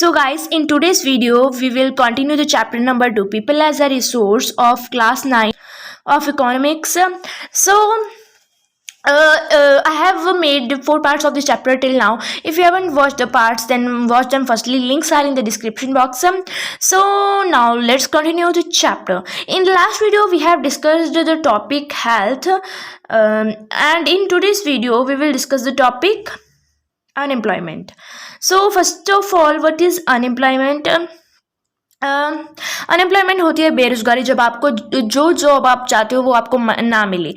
So guys, in today's video, we will continue the chapter number 2, People as a Resource of class 9 of economics. I have made 4 parts of this chapter till now. If you haven't watched the parts, then watch them firstly. Links are in the description box. So now let's continue the chapter. In the last video, we have discussed the topic health, and in today's video, we will discuss the topic unemployment. So first of all, what is unemployment? Unemployment होती है बेरोजगारी, जब आपको जो job आप चाहते हो वो आपको ना मिले.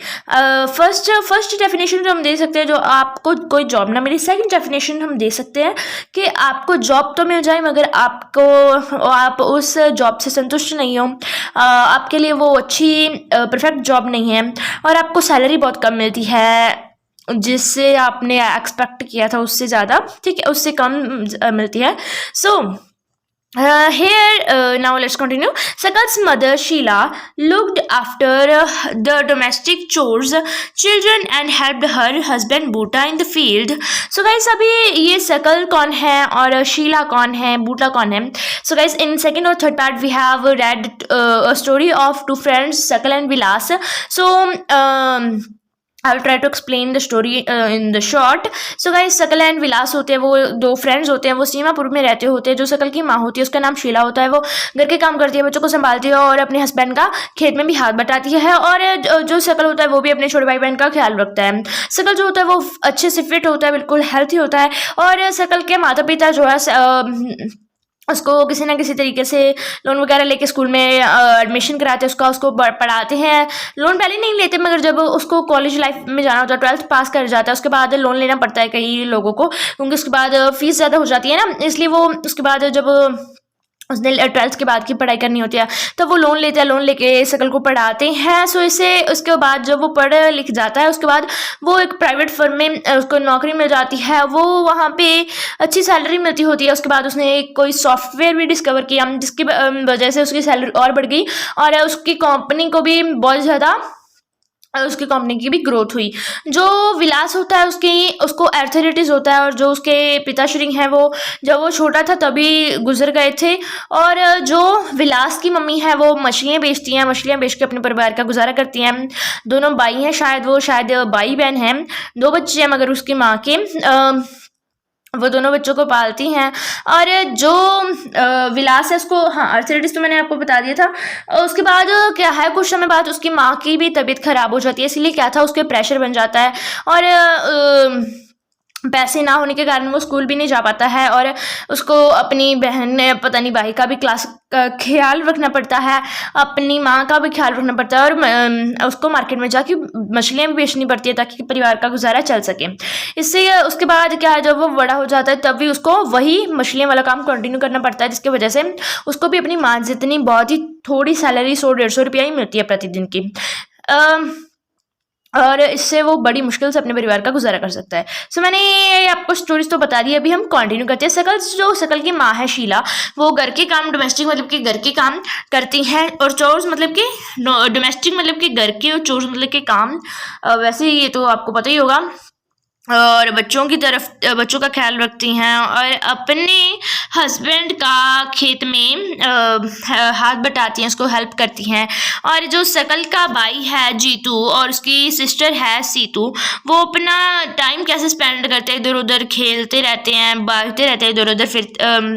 फर्स्ट डेफिनेशन जो हम दे सकते हैं, जो आपको कोई जॉब ना मिले. सेकंड डेफिनेशन हम दे सकते हैं कि आपको जॉब तो मिल जाए मगर आप उस जॉब से संतुष्ट नहीं हो, आपके लिए वो अच्छी परफेक्ट जॉब नहीं है और आपको सैलरी बहुत कम मिलती है जिससे आपने एक्सपेक्ट किया था उससे ज़्यादा, ठीक है, उससे कम मिलती है. सो now let's continue. Sakal's mother Sheila looked after the domestic chores, children and helped her husband Bhuta in the field. So guys, अभी ये सकल कौन है और शीला कौन है, बूटा कौन है? So guys, in second or third part we have read a story of two friends, Sakal and Vilas. So I'll try to explain the story in the short. So guys, सकल एंड विलास होते हैं, वो दो friends होते हैं, वो सीमापुर में रहते होते हैं. जो सकल की माँ होती है उसका नाम शीला होता है, वो घर के काम करती है, बच्चों को संभालती है और अपने हस्बैंड का खेत में भी हाथ बटाती है. और जो सकल होता है वो भी अपने छोटे भाई बहन का ख्याल रखता है. सकल जो होता है वो अच्छे से फिट होता है, बिल्कुल हेल्थी होता है. और सकल के माता पिता जो है उसको किसी ना किसी तरीके से लोन वगैरह लेके स्कूल में एडमिशन कराते हैं, उसको पढ़ाते हैं. लोन पहले नहीं लेते मगर जब उसको कॉलेज लाइफ में जाना होता है, 12th पास कर जाता है, उसके बाद लोन लेना पड़ता है कई लोगों को, क्योंकि उसके बाद फीस ज़्यादा हो जाती है ना, इसलिए वो उसके बाद जब उसने 12th के बाद की पढ़ाई करनी होती है तो वो लोन लेते हैं, लोन लेके सकल को पढ़ाते हैं. सो इससे उसके बाद जब वो पढ़ लिख जाता है उसके बाद वो एक प्राइवेट फर्म में उसको नौकरी मिल जाती है, वो वहाँ पे अच्छी सैलरी मिलती होती है. उसके बाद उसने कोई सॉफ्टवेयर भी डिस्कवर किया जिसकी वजह से उसकी सैलरी और बढ़ गई और उसकी कंपनी को भी बहुत ज़्यादा उसकी कंपनी की भी ग्रोथ हुई. जो विलास होता है उसको आर्थराइटिस होता है और जो उसके पिताश्री हैं वो जब वो छोटा था तभी गुजर गए थे. और जो विलास की मम्मी है वो मछलियाँ बेचती हैं, मछलियाँ बेच के अपने परिवार का गुजारा करती हैं. दोनों भाई हैं, शायद भाई बहन हैं, 2 बच्चे हैं मगर उसकी माँ के वो दोनों बच्चों को पालती हैं. और जो विलास है उसको, हाँ, आर्थराइटिस तो मैंने आपको बता दिया था. उसके बाद क्या है, कुछ समय बाद उसकी माँ की भी तबीयत खराब हो जाती है, इसलिए क्या था उसके प्रेशर बन जाता है और पैसे ना होने के कारण वो स्कूल भी नहीं जा पाता है. और उसको अपनी बहन ने पता नहीं भाई का भी क्लास का ख्याल रखना पड़ता है, अपनी माँ का भी ख्याल रखना पड़ता है और उसको मार्केट में जाके मछलियाँ भी बेचनी पड़ती है ताकि परिवार का गुजारा चल सके. इससे उसके बाद क्या है, जब वो बड़ा हो जाता है तब भी उसको वही मछलियाँ वाला काम कंटिन्यू करना पड़ता है, जिसकी वजह से उसको भी अपनी माँ जितनी बहुत ही थोड़ी सैलरी 100-150 रुपया ही मिलती है प्रतिदिन की. और इससे वो बड़ी मुश्किल से अपने परिवार का गुजारा कर सकता है. सो मैंने आपको स्टोरीज तो बता दी, अभी हम कंटिन्यू करते हैं. सकल की माँ है शीला, वो घर के काम, डोमेस्टिक मतलब कि घर के काम करती हैं और चोर्स मतलब कि डोमेस्टिक मतलब कि घर के और चोर्स मतलब के काम वैसे ये तो आपको पता ही होगा. और बच्चों का ख्याल रखती हैं और अपने हस्बैंड का खेत में हाथ बटाती हैं, उसको हेल्प करती हैं. और जो सकल का भाई है जीतू और उसकी सिस्टर है सीतू, वो अपना टाइम कैसे स्पेंड करते हैं, इधर उधर खेलते रहते हैं, भागते रहते हैं, इधर उधर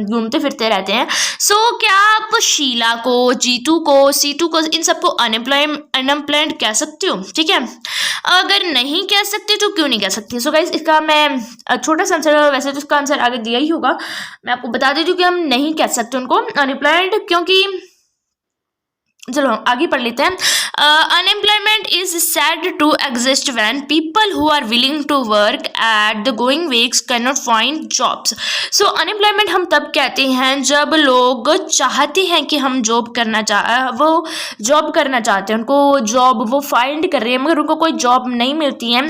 घूमते फिरते रहते हैं. सो क्या आप शीला को, जीतू को, सीतू को, इन सबको अनएम्प्लॉयड कह सकते हो? ठीक है, अगर नहीं कह सकते तो क्यों नहीं कह सकते? सो गाइस, इसका मैं छोटा सा आंसर, वैसे तो इसका आंसर आगे दिया ही होगा, मैं आपको बता देती हूँ कि हम नहीं कह सकते उनको अनएम्प्लॉयड, क्योंकि चलो आगे पढ़ लेते हैं. Unemployment is said to exist when people who are willing to work at the going weeks can not find jobs. So unemployment हम तब कहते हैं जब लोग चाहते हैं कि हम जॉब करना चाहते हैं, उनको जॉब वो फाइंड कर रहे हैं मगर उनको कोई जॉब नहीं मिलती है.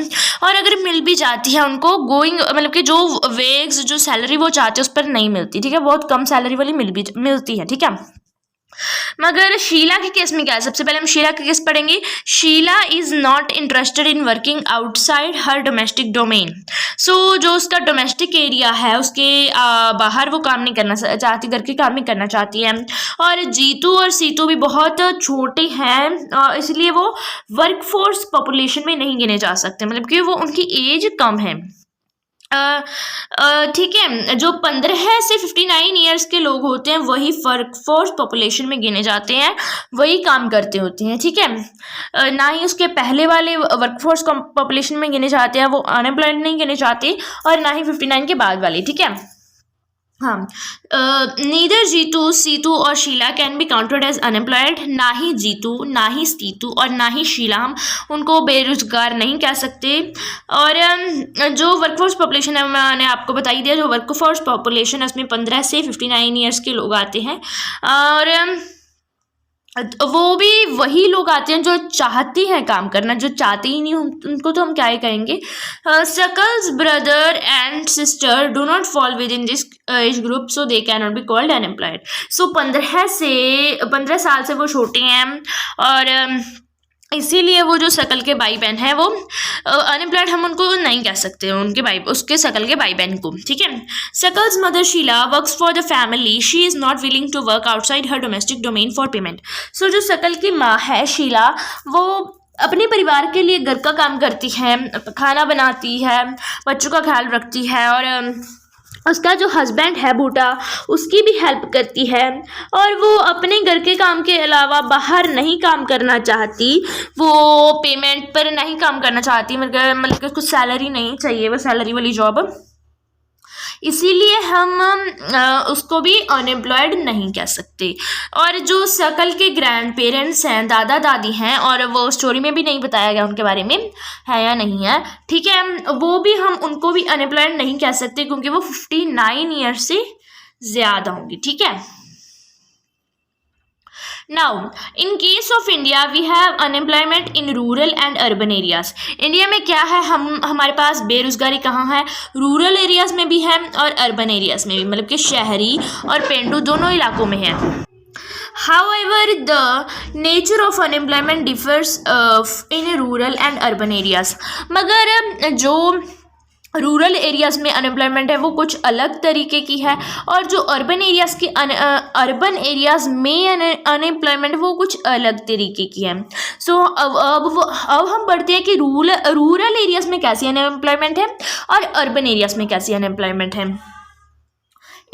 और अगर मिल भी जाती है उनको गोइंग मतलब कि जो वेग्स, जो सैलरी वो चाहते हैं उस पर नहीं मिलती. ठीक है, बहुत कम सैलरी वाली मिलती है. ठीक है, मगर शीला के केस में क्या है, सबसे पहले हम शीला का केस पढ़ेंगे। Sheela is not interested in working outside her domestic domain. So जो उसका डोमेस्टिक एरिया है उसके बाहर वो काम नहीं करना चाहती, घर के काम नहीं करना चाहती है। और जीतू और सीतू भी बहुत छोटे हैं, इसलिए वो वर्कफोर्स पॉपुलेशन में नहीं गिने जा सकते, मतलब कि वो उनकी एज कम है। ठीक है, जो 15 से 59 ईयर्स के लोग होते हैं वही वर्कफोर्स पॉपुलेशन में गिने जाते हैं, वही काम करते होते हैं। ठीक है, ना ही उसके पहले वाले वर्कफोर्स पॉपुलेशन में गिने जाते हैं, वो अनएम्प्लॉयड नहीं गिने जाते, और ना ही 59 के बाद वाले। ठीक है, हाँ, नीदर जीतू, सीतू और Sheela can be counted as unemployed. ना ही जीतू, ना ही सीतू और ना ही शीला, हम उनको बेरोजगार नहीं कह सकते। और जो वर्कफोर्स पॉपुलेशन है मैंने आपको बता ही दिया, जो वर्कफोर्स पॉपुलेशन है उसमें 15 से 59 ईयर्स के लोग आते हैं, और वो भी वही लोग आते हैं जो चाहती हैं काम करना, जो चाहते ही नहीं उनको तो हम क्या ही कहेंगे। Sakal's brother and sister do not fall within this age group, so they can not be called unemployed. So 15 साल से वो छोटे हैं, और इसीलिए वो जो शकल के भाई बहन है वो अनएम्प्लॉयड हम उनको नहीं कह सकते, उनके भाई उसके शकल के भाई बहन को। ठीक है, Sakal's mother Sheela works for the family, she is not willing to work outside her domestic domain for payment. So जो शकल की माँ है शीला, वो अपने परिवार के लिए घर का काम करती है, खाना बनाती है, बच्चों का ख्याल रखती है, और उसका जो हस्बैंड है बूटा, उसकी भी हेल्प करती है। और वो अपने घर के काम के अलावा बाहर नहीं काम करना चाहती, वो पेमेंट पर नहीं काम करना चाहती, मतलब कि कुछ सैलरी नहीं चाहिए, वो सैलरी वाली जॉब, इसीलिए हम उसको भी अनएम्प्लॉयड नहीं कह सकते। और जो शकल के ग्रैंड पेरेंट्स हैं, दादा दादी हैं, और वो स्टोरी में भी नहीं बताया गया उनके बारे में है या नहीं है, ठीक है, वो भी हम उनको भी अनएम्प्लॉयड नहीं कह सकते, क्योंकि वो 59 ईयर से ज़्यादा होंगी। ठीक है, now in case of India we have unemployment in rural and urban areas. India में क्या है, हमारे पास बेरोजगारी कहाँ है, रूरल एरियाज में भी है और अर्बन एरियाज में भी, मतलब कि शहरी और पेंडू दोनों इलाकों में है। However, the nature of unemployment differs in rural and urban areas. मगर जो रूरल एरियाज़ में अनएम्प्लॉयमेंट है वो कुछ अलग तरीके की है, और जो अर्बन एरियाज़ की अर्बन एरियाज़ में अनएम्प्लॉयमेंट वो कुछ अलग तरीके की है। सो अब हम पढ़ते हैं कि रूरल एरियाज़ में कैसी अनएम्प्लॉयमेंट है और अर्बन एरियाज़ में कैसी अनएम्प्लॉयमेंट है।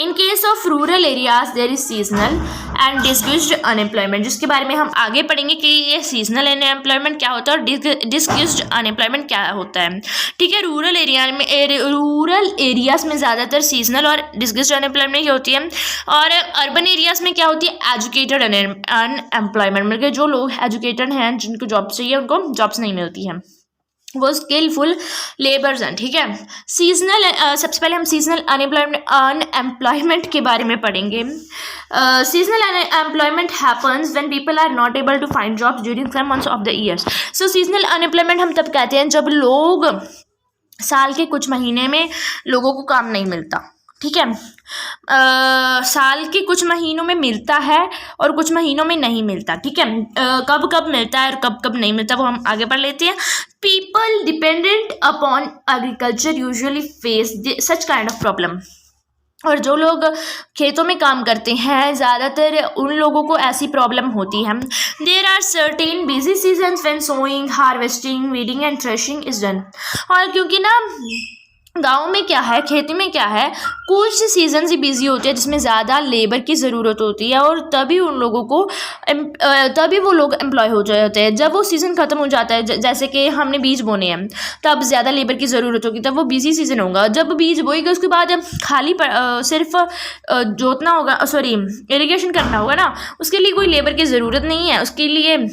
In case of rural areas there is seasonal and disguised unemployment, जिसके बारे में हम आगे पढ़ेंगे कि ये सीजनल अनएम्प्लॉयमेंट क्या होता है और डिस्क्यूज्ड अनएम्प्लॉयमेंट क्या होता है। ठीक है, रूरल एरियाज में ज़्यादातर सीजनल और डिस्क्यूज्ड अनएम्प्लॉयमेंट होती है, और अर्बन एरियाज में क्या होती है, एजुकेटेड अनएम्प्लॉयमेंट, मतलब जो लोग एजुकेटेड हैं, जिनको जॉब चाहिए उनको जॉब्स नहीं मिलती हैं, वो स्किलफुल लेबर्स हैं। ठीक है, सीजनल सबसे पहले हम सीजनल अनएम्प्लॉयमेंट के बारे में पढ़ेंगे। Seasonal unemployment happens when people are not able to find jobs during some months of the years. So seasonal unemployment हम तब कहते हैं जब लोग साल के कुछ महीने में लोगों को काम नहीं मिलता। ठीक है, साल के कुछ महीनों में मिलता है और कुछ महीनों में नहीं मिलता। ठीक है, कब कब मिलता है और कब कब नहीं मिलता वो हम आगे पढ़ लेते हैं। People dependent upon agriculture usually face such kind of problem, और जो लोग खेतों में काम करते हैं ज़्यादातर उन लोगों को ऐसी प्रॉब्लम होती है। There are certain busy seasons when sowing, harvesting, weeding and threshing is done. और क्योंकि ना गाँव में क्या है, खेती में क्या है, कुछ सीजन ही बिजी होते हैं जिसमें ज़्यादा लेबर की ज़रूरत होती है, और तभी उन लोगों को तभी वो लोग एम्प्लॉय हो जाते हैं। जब वो सीज़न ख़त्म हो जाता है, जैसे कि हमने बीज बोने हैं, तब ज़्यादा लेबर की ज़रूरत होगी, तब वो बिजी सीज़न होगा। जब बीज बोएगा उसके बाद खाली सिर्फ जोतना होगा, सॉरी इरिगेशन करना होगा ना, उसके लिए कोई लेबर की ज़रूरत नहीं है, उसके लिए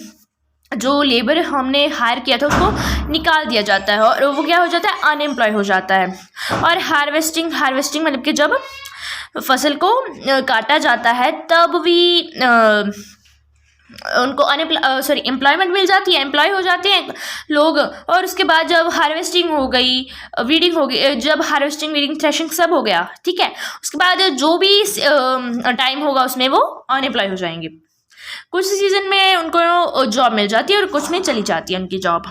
जो लेबर हमने हायर किया था उसको निकाल दिया जाता है, और वो क्या हो जाता है, अनएम्प्लॉय हो जाता है। और हार्वेस्टिंग मतलब कि जब फसल को काटा जाता है तब भी उनको एम्प्लॉयमेंट मिल जाती है, एम्प्लॉय हो जाते हैं लोग। और उसके बाद जब हार्वेस्टिंग हो गई, वीडिंग हो गई, जब हार्वेस्टिंग, वीडिंग, थ्रेशिंग सब हो गया, ठीक है, उसके बाद जो भी टाइम होगा उसमें वो अनएम्प्लॉय हो जाएंगे। कुछ सीजन में उनको जॉब मिल जाती है और कुछ में चली जाती है उनकी job.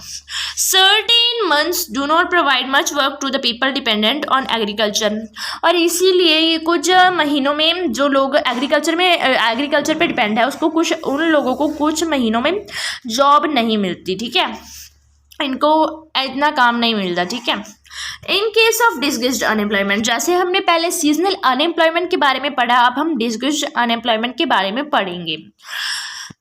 Certain months do not provide much work to the people dependent on agriculture, और इसीलिए ये कुछ महीनों में जो लोग एग्रीकल्चर पे डिपेंड है उसको उन लोगों को कुछ महीनों में जॉब नहीं मिलती, ठीक है, इनको इतना काम नहीं मिलता, ठीक है। इन केस ऑफ डिसगस्ड अनएम्प्लॉयमेंट, जैसे हमने पहले सीजनल अनएम्प्लॉयमेंट के बारे में पढ़ा, अब हम डिसगस्ड अनएम्प्लॉयमेंट के बारे में पढ़ेंगे।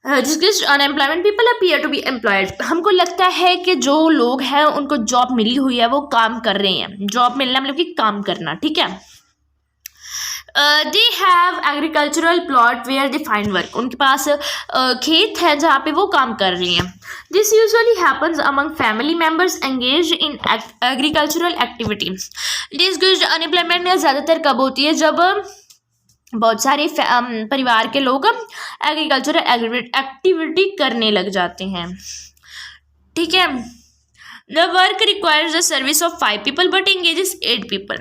Disguised unemployment, people appear to be employed, हमको लगता है कि जो लोग हैं उनको जॉब मिली हुई है, वो काम कर रहे हैं, जॉब मिलना मतलब कि काम करना, ठीक है। They have agricultural plot where they find work, उनके पास खेत है जहाँ पे वो काम कर रही हैं। This usually happens among family members engaged in agricultural activity. Disguised unemployment ज़्यादातर कब होती है, जब बहुत सारे परिवार के लोग एग्रीकल्चरल एक्टिविटी करने लग जाते हैं, ठीक है। The work requires the service of 5 people but engages 8 people।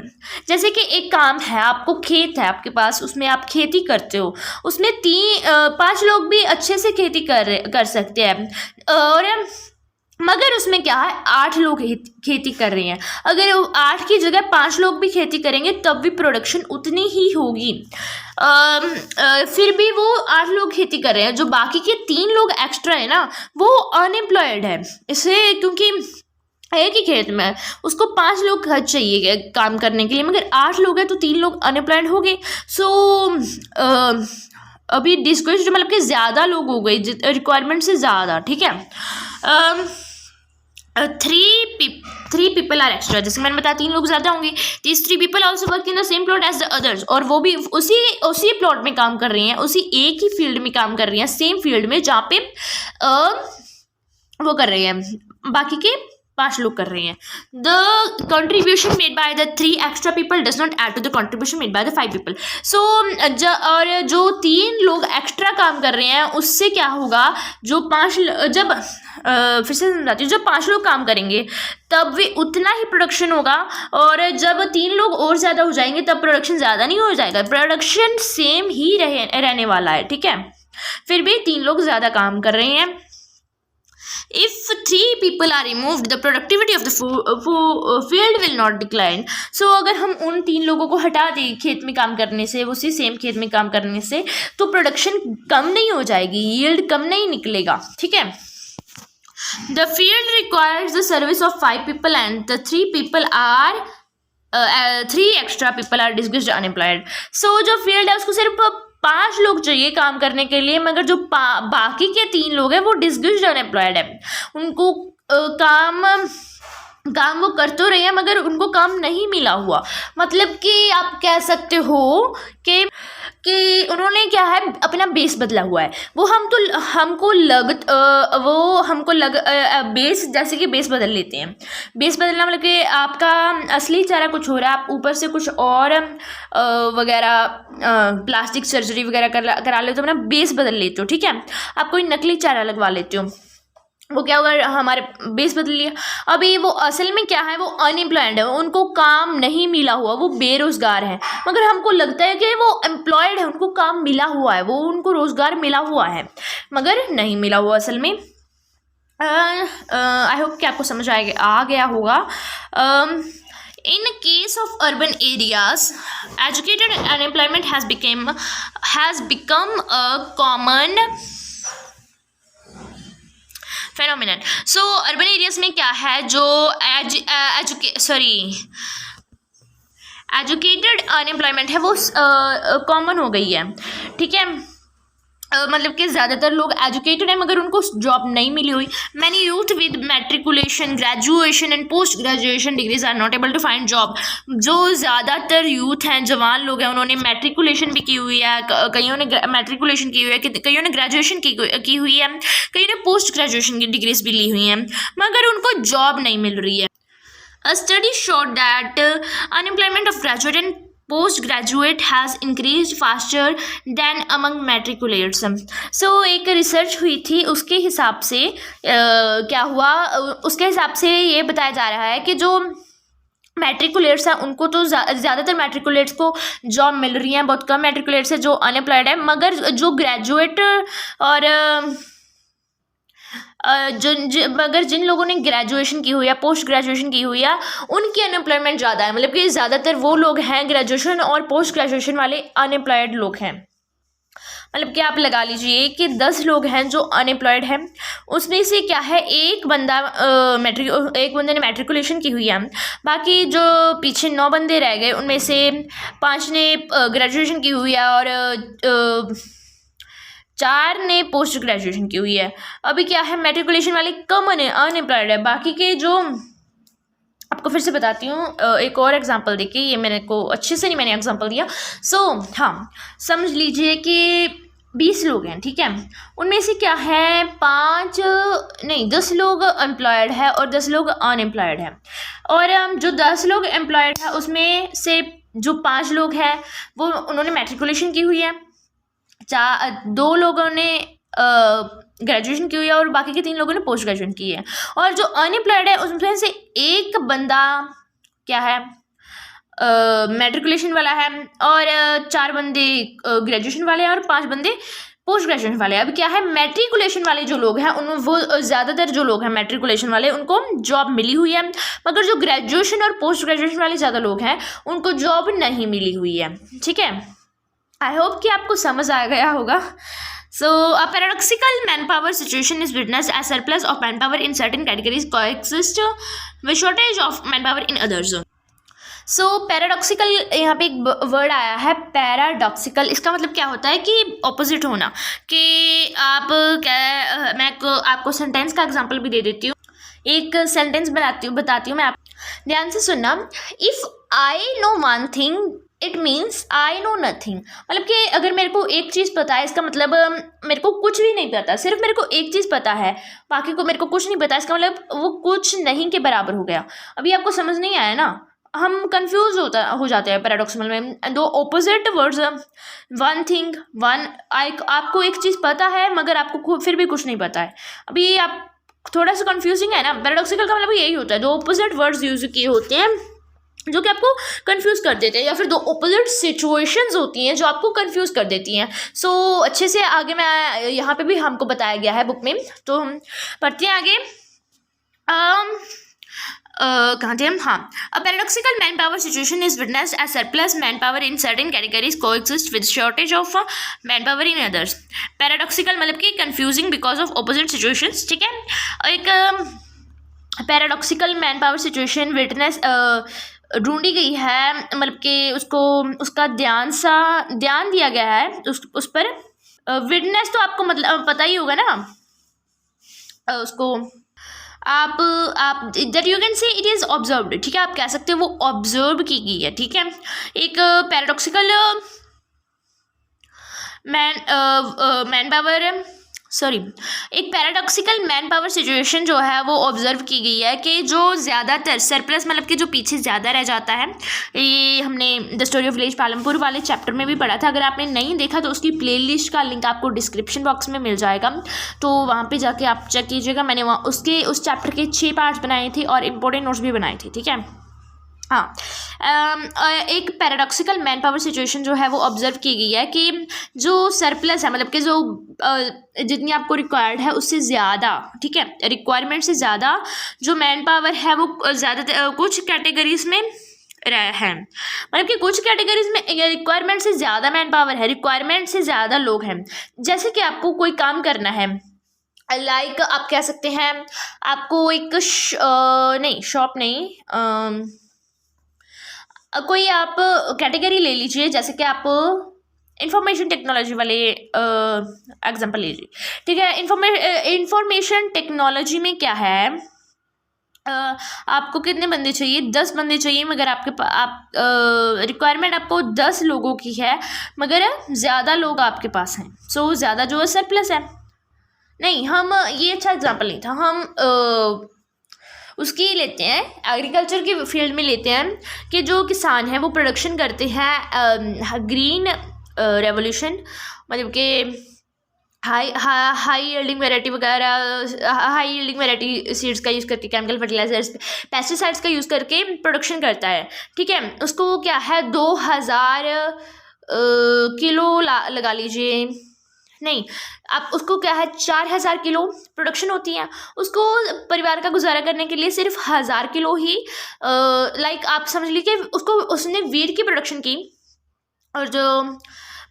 जैसे कि एक काम है, आपको खेत है आपके पास, उसमें आप खेती करते हो, उसमें 5 लोग भी अच्छे से खेती कर सकते हैं, और मगर उसमें क्या है 8 लोग खेती कर रहे हैं। अगर 8 की जगह 5 लोग भी खेती करेंगे तब भी प्रोडक्शन उतनी ही होगी। फिर भी वो 8 लोग खेती कर रहे हैं, जो बाकी के 3 लोग एक्स्ट्रा है ना, वो अनएम्प्लॉयड है, इसे क्योंकि एक ही खेत में उसको 5 लोग चाहिए काम करने के लिए, मगर 8 लोग हैं तो 3 लोग अनएम्प्लॉयड हो गए। सो अभी डिस्कस्ड मतलब कि ज़्यादा लोग हो गए रिक्वायरमेंट से ज़्यादा, ठीक है। 3 people आर एक्स्ट्रा, जैसे मैंने बताया 3 लोग ज़्यादा होंगे। These 3 people also work in the same plot as the others, और वो भी उसी प्लॉट में काम कर रही हैं, उसी एक ही फील्ड में काम कर रही हैं, सेम फील्ड में जहाँ पे वो कर रही हैं, बाकी के 5 लोग कर रहे हैं। The contribution made by the 3 extra people does not add to the contribution made by the 5 people। So और जो 3 लोग एक्स्ट्रा काम कर रहे हैं उससे क्या होगा, जो 5 जब फिर से समझाती हूँ, जब 5 लोग काम करेंगे तब भी उतना ही प्रोडक्शन होगा, और जब 3 लोग और ज़्यादा हो जाएंगे तब प्रोडक्शन ज़्यादा नहीं हो जाएगा, प्रोडक्शन सेम ही रहने वाला है, ठीक है। फिर भी 3 लोग ज़्यादा काम कर रहे हैं। If 3 people are removed, the productivity of the field will not decline. So अगर हम उन 3 लोगों को हटा दें खेत में काम करने से, उसी सेम खेत में काम करने से, तो प्रोडक्शन कम नहीं हो जाएगी, यील्ड कम नहीं निकलेगा, ठीक है। The field requires the service of 5 people and the 3 extra people are disguised unemployed. So जो फील्ड है उसको सिर्फ 5 लोग चाहिए काम करने के लिए, मगर जो बाकी के 3 लोग हैं वो डिसगस्ड अनएम्प्लॉयड है, उनको काम वो कर तो रहे हैं मगर उनको काम नहीं मिला हुआ। मतलब कि आप कह सकते हो कि उन्होंने क्या है अपना बेस बदला हुआ है, वो हमको बेस, जैसे कि बेस बदल लेते हैं। बेस बदलना मतलब कि आपका असली चेहरा कुछ हो रहा है, आप ऊपर से कुछ और वगैरह प्लास्टिक सर्जरी वगैरह करा लेते हो, अपना बेस बदल लेते हो, ठीक है। आप कोई नकली चेहरा लगवा लेते हो, वो क्या होगा, हमारे बेस बदल लिया। अभी वो असल में क्या है, वो अनएम्प्लॉयड है, उनको काम नहीं मिला हुआ, वो बेरोज़गार हैं, मगर हमको लगता है कि वो एम्प्लॉयड है, उनको काम मिला हुआ है, वो उनको रोज़गार मिला हुआ है, मगर नहीं मिला हुआ असल में। आई होप कि आपको समझ आ गया होगा। In case of urban areas, educated unemployment has become a common phenomenon. So urban areas में क्या है, जो एजुकेटेड अनएम्प्लॉयमेंट है वो कॉमन हो गई है, ठीक है। मतलब कि ज़्यादातर लोग एजुकेटेड हैं मगर उनको जॉब नहीं मिली हुई। Many youth with matriculation, graduation and post graduation degrees are not able to find job. जो ज़्यादातर यूथ हैं, जवान लोग हैं, उन्होंने मैट्रिकुलेशन भी की हुई है, कईयों ने मैट्रिकुलेशन की हुई है, कईयों ने ग्रेजुएशन की हुई है, कईयों ने पोस्ट ग्रेजुएशन की डिग्रीज भी ली हुई हैं, मगर उनको जॉब नहीं मिल रही है। A study showed that unemployment of graduate and postgraduate has increased faster than among matriculates. So एक रिसर्च हुई थी, उसके हिसाब से क्या हुआ, उसके हिसाब से ये बताया जा रहा है कि जो मैट्रिकुलेट्स हैं उनको तो ज़्यादातर मैट्रिकुलेट्स को जॉब मिल रही है, बहुत कम मैट्रिकुलेट्स है जो अनएम्प्लॉयड है। मगर जो ग्रेजुएट और मगर जिन लोगों ने ग्रेजुएशन की हुई है, पोस्ट ग्रेजुएशन की हुई है, उनकी अनएम्प्लॉयमेंट ज़्यादा है। मतलब कि ज़्यादातर वो लोग हैं ग्रेजुएशन और पोस्ट ग्रेजुएशन वाले अनएम्प्लॉयड लोग हैं। मतलब कि आप लगा लीजिए कि 10 लोग हैं जो अनएम्प्लॉयड हैं, उसमें से क्या है एक बंदे ने मैट्रिकुलेशन की हुई है, बाकी जो पीछे 9 बंदे रह गए उनमें से 5 ने ग्रेजुएशन की हुई है और 4 ने पोस्ट ग्रेजुएशन की हुई है। अभी क्या है, मैट्रिकुलेशन वाले कम अनएम्प्लॉयड है। बाकी के जो आपको फिर से बताती हूँ एक और एग्जांपल देखिए, ये मेरे को अच्छे से नहीं मैंने एग्जांपल दिया। हाँ, समझ लीजिए कि 20 लोग हैं, ठीक है, उनमें से क्या है 10 लोग एम्प्लॉयड है और 10 लोग अनएम्प्लॉयड है। और जो 10 लोग एम्प्लॉयड है उसमें से जो 5 लोग हैं वो उन्होंने मैट्रिकुलेशन की हुई है, 2 लोगों ने ग्रेजुएशन की हुई है और बाकी के 3 लोगों ने पोस्ट ग्रेजुएशन की है। और जो अनएम्प्लॉयड है उसमें से एक बंदा क्या है मैट्रिकुलेशन वाला है और 4 बंदे ग्रेजुएशन वाले हैं और 5 बंदे पोस्ट ग्रेजुएशन वाले हैं। अब क्या है, मैट्रिकुलेशन वाले जो लोग हैं उन वो ज़्यादातर जो लोग हैं मैट्रिकुलेशन वाले उनको जॉब मिली हुई है, मगर जो ग्रेजुएशन और पोस्ट ग्रेजुएशन वाले ज़्यादा लोग हैं उनको जॉब नहीं मिली हुई है। ठीक है, आई होप कि आपको समझ आ गया होगा। So, a paradoxical manpower situation is witnessed as surplus of manpower in certain categories coexist with shortage of manpower in others. So, paradoxical यहाँ पे एक वर्ड आया है पैराडॉक्सिकल। इसका मतलब क्या होता है कि ऑपोजिट होना। कि आप क्या, मैं आपको सेंटेंस का एग्जांपल भी दे देती हूँ। एक सेंटेंस बताती हूँ मैं, आप ध्यान से सुनना। If I know one thing it means I know nothing. मतलब कि अगर मेरे को एक चीज़ पता है इसका मतलब मेरे को कुछ भी नहीं पता, सिर्फ मेरे को एक चीज़ पता है, बाकी को मेरे को कुछ नहीं पता, इसका मतलब वो कुछ नहीं के बराबर हो गया। अभी आपको समझ नहीं आया ना, हम कंफ्यूज हो जाते हैं पैराडॉक्सिकल में। दो ऑपोजिट वर्ड्स, वन थिंग आपको एक चीज़ पता है मगर आपको फिर भी कुछ नहीं पता है। अभी आप थोड़ा सा कंफ्यूजिंग है ना। पैराडॉक्सिकल का मतलब यही होता है, दो ऑपोजिट वर्ड्स यूज किए होते हैं जो कि आपको कंफ्यूज कर देते हैं, या फिर दो ऑपोजिट सिचुएशंस होती हैं जो आपको कंफ्यूज कर देती हैं। सो अच्छे से आगे मैं यहाँ पे भी हमको बताया गया है बुक में, तो हम पढ़ते हैं आगे। कहाँ थे हम? हाँ, a paradoxical manpower situation is witnessed as surplus manpower in certain categories coexist with shortage of man power in others. Paradoxical मतलब कि confusing because of opposite situations. ठीक है, एक paradoxical manpower situation witness ढूंढी गई है, मतलब कि उसका ध्यान दिया गया है उस पर। विटनेस तो आपको मतलब पता ही होगा ना, उसको आप that you can say it is observed. ठीक है, आप कह सकते हो वो ऑब्जर्व की गई है। ठीक है, एक पैराडॉक्सिकल एक पैराडॉक्सिकल मैन पावर सिचुएशन जो है वो ऑब्जर्व की गई है कि जो ज़्यादातर सरप्लस मतलब कि जो पीछे ज़्यादा रह जाता है। ये हमने the story of village Palampur वाले चैप्टर में भी पढ़ा था। अगर आपने नहीं देखा तो उसकी प्लेलिस्ट का लिंक आपको डिस्क्रिप्शन बॉक्स में मिल जाएगा, तो वहाँ पे जाके आप चेक कीजिएगा। मैंने वहाँ उस चैप्टर के 6 पार्ट्स बनाए थे और इंपॉर्टेंट नोट्स भी बनाए थे। ठीक है, हाँ, एक पैराडॉक्सिकल मैन पावर सिचुएशन जो है वो ऑब्जर्व की गई है कि जो सरप्लस है मतलब कि जो जितनी आपको रिक्वायर्ड है उससे ज़्यादा, ठीक है, रिक्वायरमेंट से ज़्यादा जो मैन पावर है वो ज़्यादा कुछ कैटेगरीज में है। मतलब कि कुछ कैटेगरीज में रिक्वायरमेंट से ज़्यादा मैन पावर है, रिक्वायरमेंट से ज़्यादा लोग हैं। जैसे कि आपको कोई काम करना है, लाइक आप कह सकते हैं आपको एक शॉप नहीं, कोई आप कैटेगरी ले लीजिए, जैसे कि आप इंफॉर्मेशन टेक्नोलॉजी वाले एग्जांपल लीजिए। ठीक है, इंफॉर्मेशन टेक्नोलॉजी में क्या है, आपको कितने बंदे चाहिए? 10 बंदे चाहिए, मगर रिक्वायरमेंट आपको 10 लोगों की है मगर ज़्यादा लोग आपके पास हैं। सो ज़्यादा जो है सरप्लस है। नहीं, हम ये अच्छा एग्जांपल नहीं था, हम उसकी लेते हैं, एग्रीकल्चर की फील्ड में लेते हैं कि जो किसान हैं वो प्रोडक्शन करते हैं ग्रीन रेवोल्यूशन, मतलब कि हाई यील्डिंग वैरायटी वगैरह, हाई यील्डिंग वैरायटी सीड्स का यूज़ करके, केमिकल फर्टिलाइजर्स, पेस्टिसाइड्स का यूज़ करके प्रोडक्शन करता है। ठीक है, उसको क्या है 2000 किलो लगा लीजिए, नहीं, आप उसको क्या है 4000 किलो प्रोडक्शन होती है, उसको परिवार का गुजारा करने के लिए सिर्फ 1000 किलो ही, लाइक आप समझ लीजिए उसको, उसने वीट की प्रोडक्शन की और जो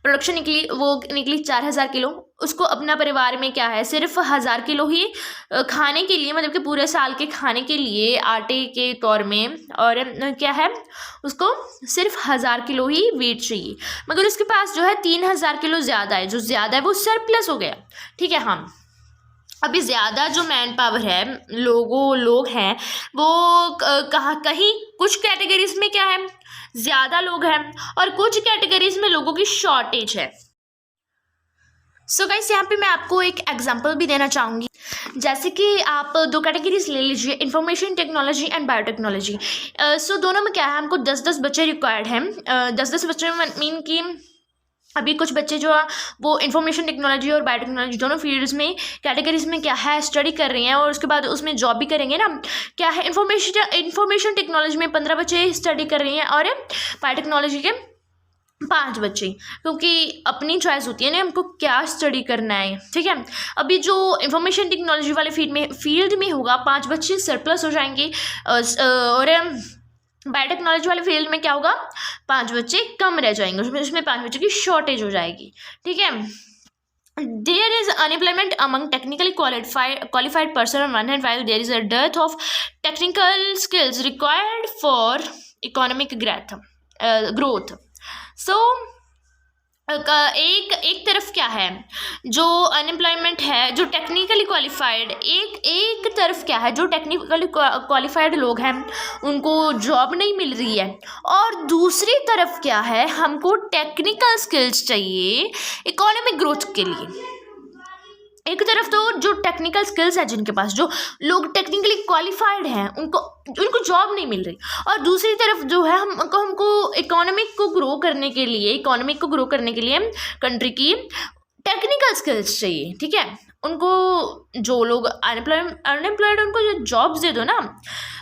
प्रोडक्शन निकली वो निकली 4000 किलो, उसको अपना परिवार में क्या है सिर्फ 1000 किलो ही खाने के लिए, मतलब कि पूरे साल के खाने के लिए आटे के तौर में, और क्या है उसको सिर्फ 1000 किलो ही वीट चाहिए, मगर उसके पास जो है 3000 किलो ज़्यादा है, जो ज़्यादा है वो सरप्लस हो गया। ठीक है, हाँ, अभी ज़्यादा जो मैन पावर है, लोग हैं वो कहाँ कहीं कुछ कैटेगरीज में क्या है ज़्यादा लोग हैं और कुछ कैटेगरीज में लोगों की शॉर्टेज है। सो गाइस, यहाँ पे मैं आपको एक एग्जांपल भी देना चाहूँगी। जैसे कि आप दो कैटेगरीज ले लीजिए, इंफॉर्मेशन टेक्नोलॉजी एंड बायोटेक्नोलॉजी। सो दोनों में क्या है, हमको 10-10 बच्चे रिक्वायर्ड हैं। 10-10 बच्चे मीन कि अभी कुछ बच्चे जो वो इंफॉर्मेशन टेक्नोलॉजी और बायोटेक्नोलॉजी दोनों फील्ड्स में कैटेगरीज में क्या है स्टडी कर रही हैं और उसके बाद उसमें जॉब भी करेंगे ना। क्या है, इंफॉर्मेशन टेक्नोलॉजी में 15 बच्चे स्टडी कर रही हैं और बायोटेक्नोलॉजी के 5 बच्चे, क्योंकि अपनी चॉइस होती है ना हमको क्या स्टडी करना है। ठीक है, अभी जो इंफॉर्मेशन टेक्नोलॉजी वाले फील्ड में होगा 5 बच्चे सरप्लस हो जाएंगे, और बायोटेक्नोलॉजी वाले फील्ड में क्या होगा 5 बच्चे कम रह जाएंगे, उसमें 5 बच्चों की शॉर्टेज हो जाएगी। ठीक है, there is unemployment among technically qualified person on one hand, while there is a dearth of technical skills required for economic growth. So एक तरफ क्या है जो अनएम्प्लॉयमेंट है, जो टेक्निकली क्वालिफाइड, एक तरफ क्या है जो टेक्निकली क्वालिफाइड लोग हैं उनको जॉब नहीं मिल रही है, और दूसरी तरफ क्या है हमको टेक्निकल स्किल्स चाहिए इकोनॉमिक ग्रोथ के लिए। एक तरफ तो जो टेक्निकल स्किल्स है जिनके पास, जो लोग टेक्निकली क्वालिफाइड हैं उनको जॉब नहीं मिल रही, और दूसरी तरफ जो है हमको इकोनॉमिक को ग्रो करने के लिए कंट्री की टेक्निकल स्किल्स चाहिए। ठीक है, उनको जो लोग अनएम्प्लॉयड उनको जो जॉब्स दे दो ना।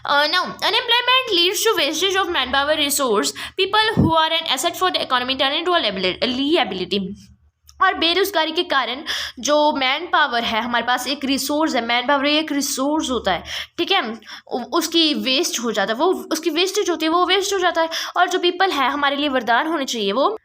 Now unemployment leads to wastage of man power resource, people who are an asset for the economy turn into a liability. और बेरोजगारी के कारण जो मैन पावर है, हमारे पास एक रिसोर्स है, मैन पावर एक रिसोर्स होता है। ठीक है, उसकी वेस्ट हो जाता है, वो उसकी वेस्टेज होती है, वो वेस्ट हो जाता है, और जो पीपल है हमारे लिए वरदान होने चाहिए वो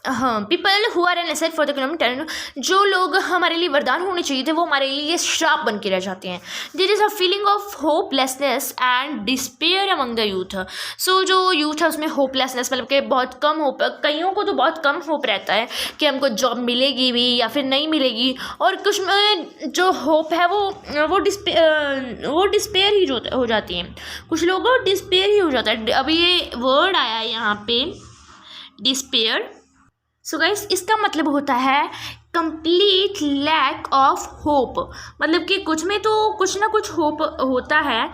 हाँ, people who are an asset for the economic turn, जो लोग हमारे लिए वरदान होने चाहिए थे वो हमारे लिए श्राप बन के रह जाते हैं। There is a feeling of hopelessness and despair among the youth. So जो यूथ है उसमें होपलेसनेस, मतलब कि बहुत कम होप, कईयों को तो बहुत कम होप रहता है कि हमको जॉब मिलेगी भी या फिर नहीं मिलेगी, और कुछ में जो होप है वो डिस्पेयर ही हो जाती है, कुछ लोगों डिस्पेयर ही हो जाता है। अभी ये वर्ड आया है यहाँ पे डिस्पेयर। सो गाइस, इसका मतलब होता है कंप्लीट लैक ऑफ होप, मतलब कि कुछ में तो कुछ ना कुछ होप होता है,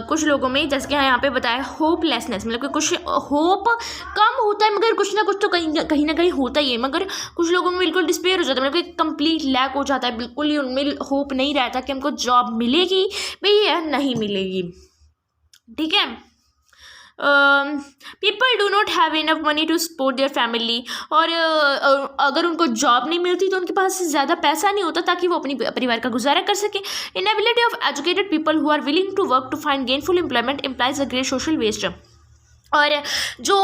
कुछ लोगों में, जैसे कि यहाँ पे बताया होपलेसनेस, मतलब कि कुछ होप कम होता है मगर कुछ ना कुछ तो कहीं ना कहीं होता ही है, मगर कुछ लोगों में बिल्कुल डिस्पेयर हो जाता है, मतलब कि कंप्लीट लैक हो जाता है, बिल्कुल ही उनमें होप नहीं रहता कि हमको जॉब मिलेगी भी या नहीं मिलेगी। ठीक है, people do not have enough money to support their family, और अगर उनको जॉब नहीं मिलती तो उनके पास ज़्यादा पैसा नहीं होता ताकि वो अपनी परिवार का गुजारा कर सके। Inability of educated people who are willing to work to find gainful employment implies a great social waste. और जो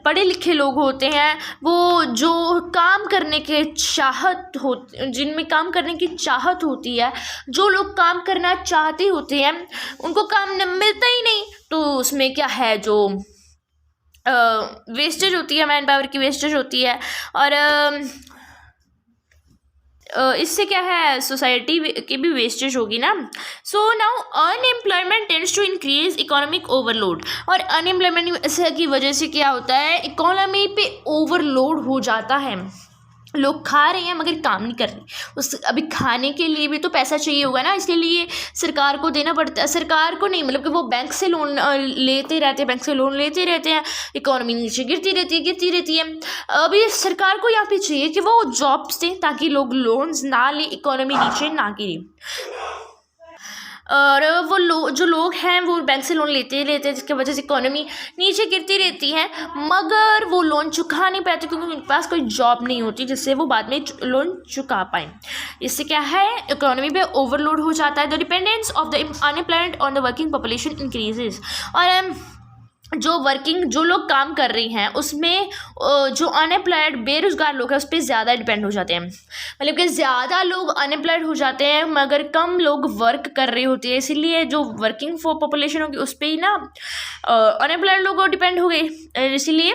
पढ़े लिखे लोग होते हैं वो जो काम करने के जिनमें काम करने की चाहत होती है, जो लोग काम करना चाहते होते हैं उनको काम मिलता ही नहीं, तो उसमें क्या है जो वेस्टेज होती है, मैन पावर की वेस्टेज होती है, और इससे क्या है सोसाइटी की भी वेस्टेज होगी ना। So now unemployment tends to increase economic overload, और अनएम्प्लॉयमेंट की वजह से क्या होता है इकोनॉमी पे ओवरलोड हो जाता है। लोग खा रहे हैं मगर काम नहीं कर रहे। उस अभी खाने के लिए भी तो पैसा चाहिए होगा ना, इसके लिए सरकार को देना पड़ता है। सरकार को नहीं, मतलब कि वो बैंक से लोन लेते रहते हैं, बैंक से लोन लेते रहते हैं, इकोनॉमी नीचे गिरती रहती है। अभी सरकार को यहाँ पे चाहिए कि वो जॉब्स दें ताकि लोग लोन्स ना लें, इकोनॉमी नीचे ना गिरे। और वो जो लोग हैं वो बैंक से लोन लेते ही लेते हैं, जिसकी वजह से इकोनॉमी नीचे गिरती रहती है, मगर वो लोन चुका नहीं पाते क्योंकि उनके पास कोई जॉब नहीं होती जिससे वो बाद में लोन चुका पाएँ। इससे क्या है, इकोनॉमी पे ओवरलोड हो जाता है। The dependence of the unemployed on the working population increases. और जो लोग काम कर रही हैं उसमें जो अनएम्प्लॉयड बेरोज़गार लोग हैं उस पर ज़्यादा डिपेंड हो जाते हैं। मतलब कि ज़्यादा लोग अनएम्प्लॉयड हो जाते हैं मगर कम लोग वर्क कर रहे होते हैं, इसीलिए जो वर्किंग फॉर पॉपुलेशन होगी उस पर ही ना अनएम्प्लॉयड लोग डिपेंड हो गए, इसीलिए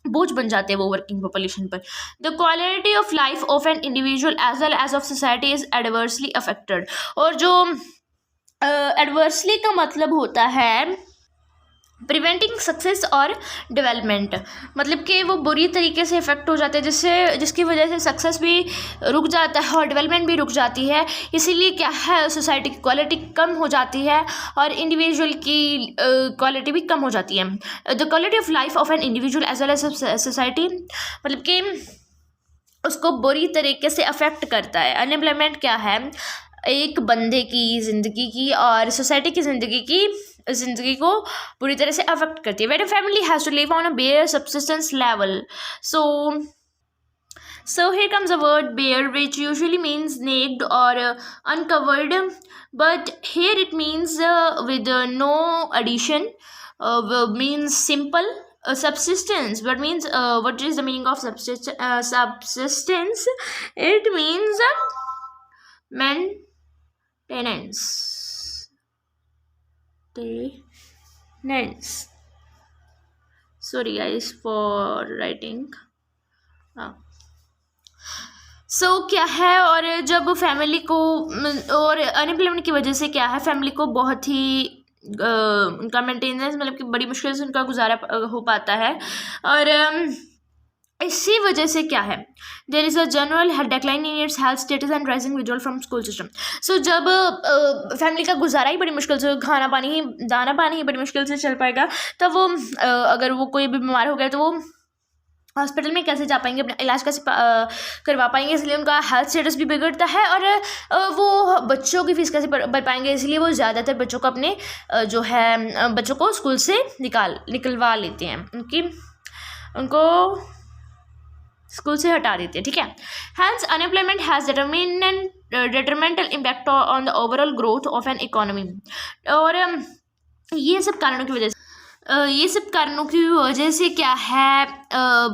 बोझ बन जाते हैं वो वर्किंग पॉपुलेशन पर। The quality of life of an individual as well as of society is adversely affected. और जो एडवर्सली का मतलब होता है प्रिवेंटिंग सक्सेस और डेवलपमेंट, मतलब कि वो बुरी तरीके से इफ़ेक्ट हो जाते हैं जिसकी वजह से सक्सेस भी रुक जाता है और डेवलपमेंट भी रुक जाती है। इसीलिए क्या है, सोसाइटी की क्वालिटी कम हो जाती है और इंडिविजुअल की क्वालिटी भी कम हो जाती है। The quality of life of an individual as well as society, मतलब कि उसको बुरी तरीके से अफेक्ट करता है। अनएम्प्लॉयमेंट क्या है, एक बंदे की ज़िंदगी की और सोसाइटी की ज़िंदगी को पूरी तरह से अफेक्ट करती है। When a family has to live on a bare subsistence level, so here comes the word bare, which usually means naked or uncovered, but here it means with no addition, means simple. Subsistence, what means what is the meaning of subsistence? It means maintenance. Sorry guys for writing. क्या है, और जब family को और unemployment की वजह से क्या है, फैमिली को बहुत ही उनका मेंटेनेंस, मतलब कि बड़ी मुश्किल से उनका गुजारा हो पाता है। और इसी वजह से क्या है, there is a general decline in its health status and rising withdrawal from school system. So जब फैमिली का गुजारा ही बड़ी मुश्किल से, दाना पानी ही बड़ी मुश्किल से चल पाएगा, तब वो अगर वो कोई भी बीमार हो गया तो वो हॉस्पिटल में कैसे जा पाएंगे, अपना इलाज कैसे करवा पाएंगे, इसलिए उनका हेल्थ स्टेटस भी बिगड़ता है। और वो बच्चों की फीस कैसे भर पाएंगे, इसलिए वो ज़्यादातर बच्चों को अपने बच्चों को स्कूल से निकलवा लेते हैं, उनको स्कूल से हटा देते हैं, ठीक है। Hence unemployment has detrimental impact on the overall growth of an economy. और ये सब कारणों की वजह से क्या है,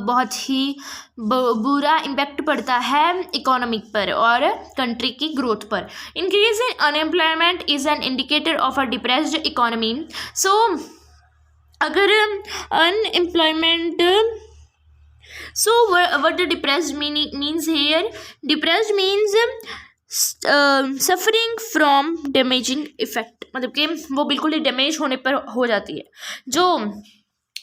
बहुत ही बुरा इम्पैक्ट पड़ता है इकोनॉमिक पर और कंट्री की ग्रोथ पर। Increase in unemployment is an indicator of a depressed economy. So अगर unemployment, so what the depressed means here, depressed means suffering from damaging effect, मतलब कि वो बिल्कुल ही डैमेज होने पर हो जाती है। जो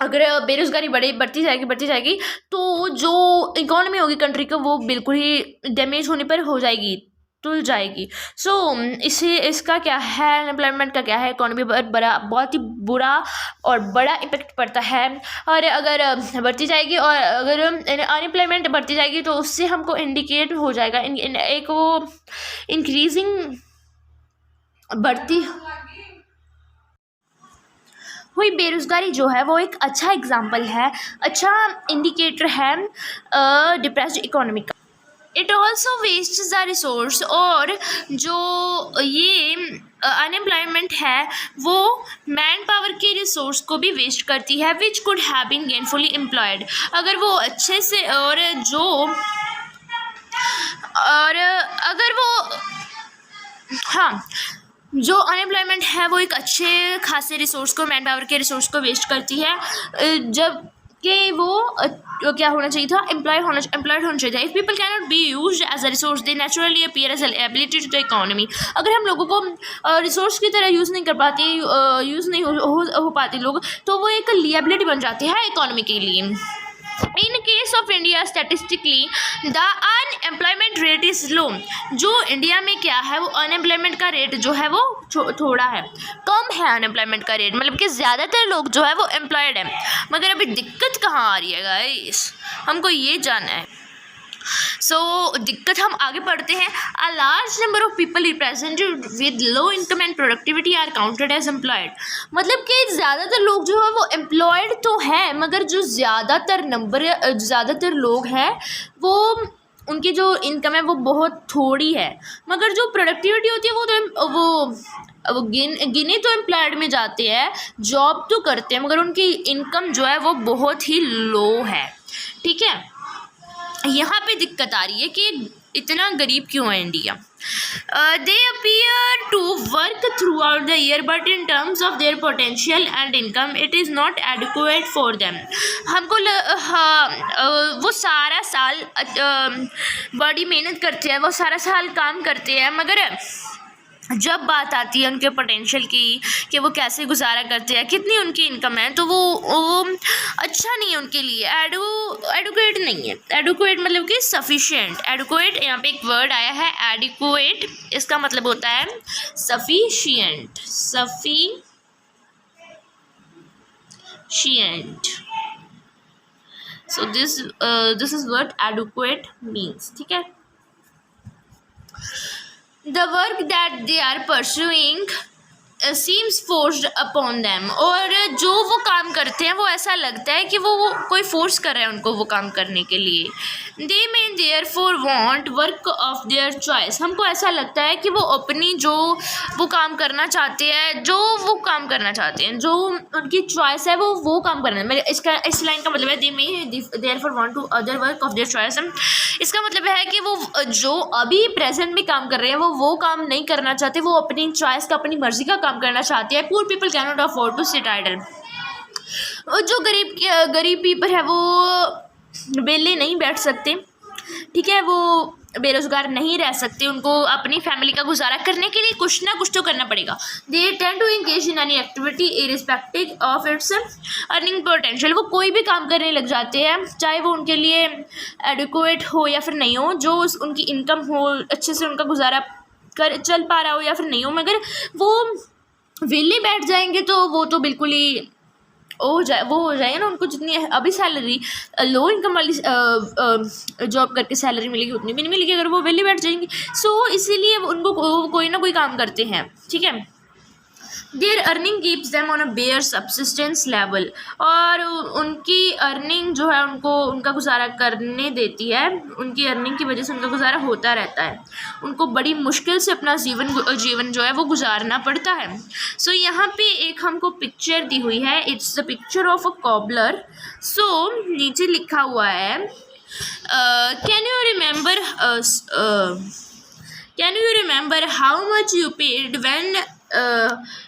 अगर बेरोजगारी बढ़ती जाएगी तो जो इकोनॉमी होगी कंट्री का वो बिल्कुल ही डैमेज होने पर हो जाएगी, तुल जाएगी। सो इसका क्या है, अनएम्प्लॉयमेंट का क्या है, इकोनॉमी पर बहुत ही बुरा और बड़ा इम्पेक्ट पड़ता है। और अगर बढ़ती जाएगी और अगर अनएम्प्लॉयमेंट बढ़ती जाएगी तो उससे हमको इंडिकेट हो जाएगा एक वो इंक्रीजिंग बढ़ती हुई बेरोज़गारी जो है वो एक अच्छा एग्जाम्पल है, अच्छा इंडिकेटर है डिप्रेस्ड इकोनॉमी का। It also wastes the resource, और जो ये अनएम्प्लॉयमेंट है वो मैन पावर के रिसोर्स को भी वेस्ट करती है, which could have been gainfully employed. अगर वो अच्छे से जो अनएम्प्लॉयमेंट है वो एक अच्छे खासे रिसोर्स को, मैन पावर के रिसोर्स को वेस्ट करती है, जब कि वो क्या होना चाहिए था, एम्प्लॉयड होना चाहिए था। If people can not be used as a resource they naturally appear as ability to the economy. अगर हम लोगों को रिसोर्स की तरह यूज़ नहीं हो पाती लोग, तो वो एक लिएबिलिटी बन जाती है इकोनॉमी के लिए। In case case of India statistically the unemployment rate is low. जो इंडिया में क्या है वो अनएम्प्लॉयमेंट का रेट जो है वो थोड़ा है, कम है अनएम्प्लॉयमेंट का रेट, मतलब कि ज़्यादातर लोग जो है वो एम्प्लॉयड है। मगर अभी दिक्कत कहाँ आ रही है गाइस, हमको ये जानना है। दिक्कत हम आगे पढ़ते हैं। A large number of people represented with low income and productivity are counted as employed. मतलब कि ज़्यादातर लोग जो है वो एम्प्लॉयड तो है, मगर जो ज़्यादातर लोग हैं वो उनकी जो इनकम है वो बहुत थोड़ी है, मगर जो प्रोडक्टिविटी होती है वो गिने तो एम्प्लॉयड में जाते हैं, जॉब तो करते हैं, मगर उनकी इनकम जो है वो बहुत ही लो है। ठीक है, यहाँ पे दिक्कत आ रही है कि इतना गरीब क्यों है India. They appear to work throughout the year but in terms of their potential and income it is not adequate for them. हमको वो सारा साल बड़ी मेहनत करते हैं, वो सारा साल काम करते हैं, मगर जब बात आती है उनके पोटेंशियल की कि वो कैसे गुजारा करते हैं, कितनी उनकी इनकम है, तो वो अच्छा नहीं है उनके लिए, एडुकेट नहीं है। एडुकेट मतलब कि सफिशिएंट। एडुकेट यहाँ पे एक वर्ड आया है एडिक्वेट, इसका मतलब होता है sufficient. So this is what adequate means. ठीक है, the work that they are pursuing seems forced upon them। और जो वो काम करते हैं वो ऐसा लगता है कि वो कोई फोर्स कर रहा है उनको वो काम करने के लिए। they may therefore want work of their choice। हमको ऐसा लगता है कि वो अपनी जो वो काम करना चाहते हैं, जो जो उनकी चॉइस है वो काम करना है। मेरे इस लाइन का मतलब है they may therefore want to other work of their choice। इसका मतलब है कि वो जो अभी प्रेजेंट में काम कर रहे हैं वो काम नहीं करना चाहते, वो अपनी चॉइस का, अपनी मर्जी का काम करना चाहते हैं। Poor people can not afford to sit idle. जो गरीब पीपल है वो बेले नहीं बैठ सकते। ठीक है, वो बेरोजगार नहीं रह सकते, उनको अपनी फैमिली का गुजारा करने के लिए कुछ ना कुछ तो करना पड़ेगा। They tend to engage in any activity irrespective of its earning potential. वो कोई भी काम करने लग जाते हैं, चाहे वो उनके लिए एडिक्वेट हो या फिर नहीं हो, जो उनकी इनकम हो, अच्छे से उनका गुजारा चल पा रहा हो या फिर नहीं हो, मगर वो वेले बैठ जाएंगे तो वो तो बिल्कुल ही वो हो जाएगा ना। उनको जितनी अभी सैलरी लो इनकम वाली जॉब करके सैलरी मिलेगी उतनी भी नहीं मिलेगी अगर वो वेले बैठ जाएंगे। इसीलिए उनको कोई ना कोई काम करते हैं। ठीक है, their earning keeps them on a bare subsistence level. और उनकी अर्निंग जो है उनको उनका गुजारा करने देती है, उनकी अर्निंग की वजह से उनका गुजारा होता रहता है। उनको बड़ी मुश्किल से अपना जीवन जो है वो गुजारना पड़ता है। यहाँ पे एक हमको पिक्चर दी हुई है, it's the picture of a cobbler. नीचे लिखा हुआ है can you remember how much you paid when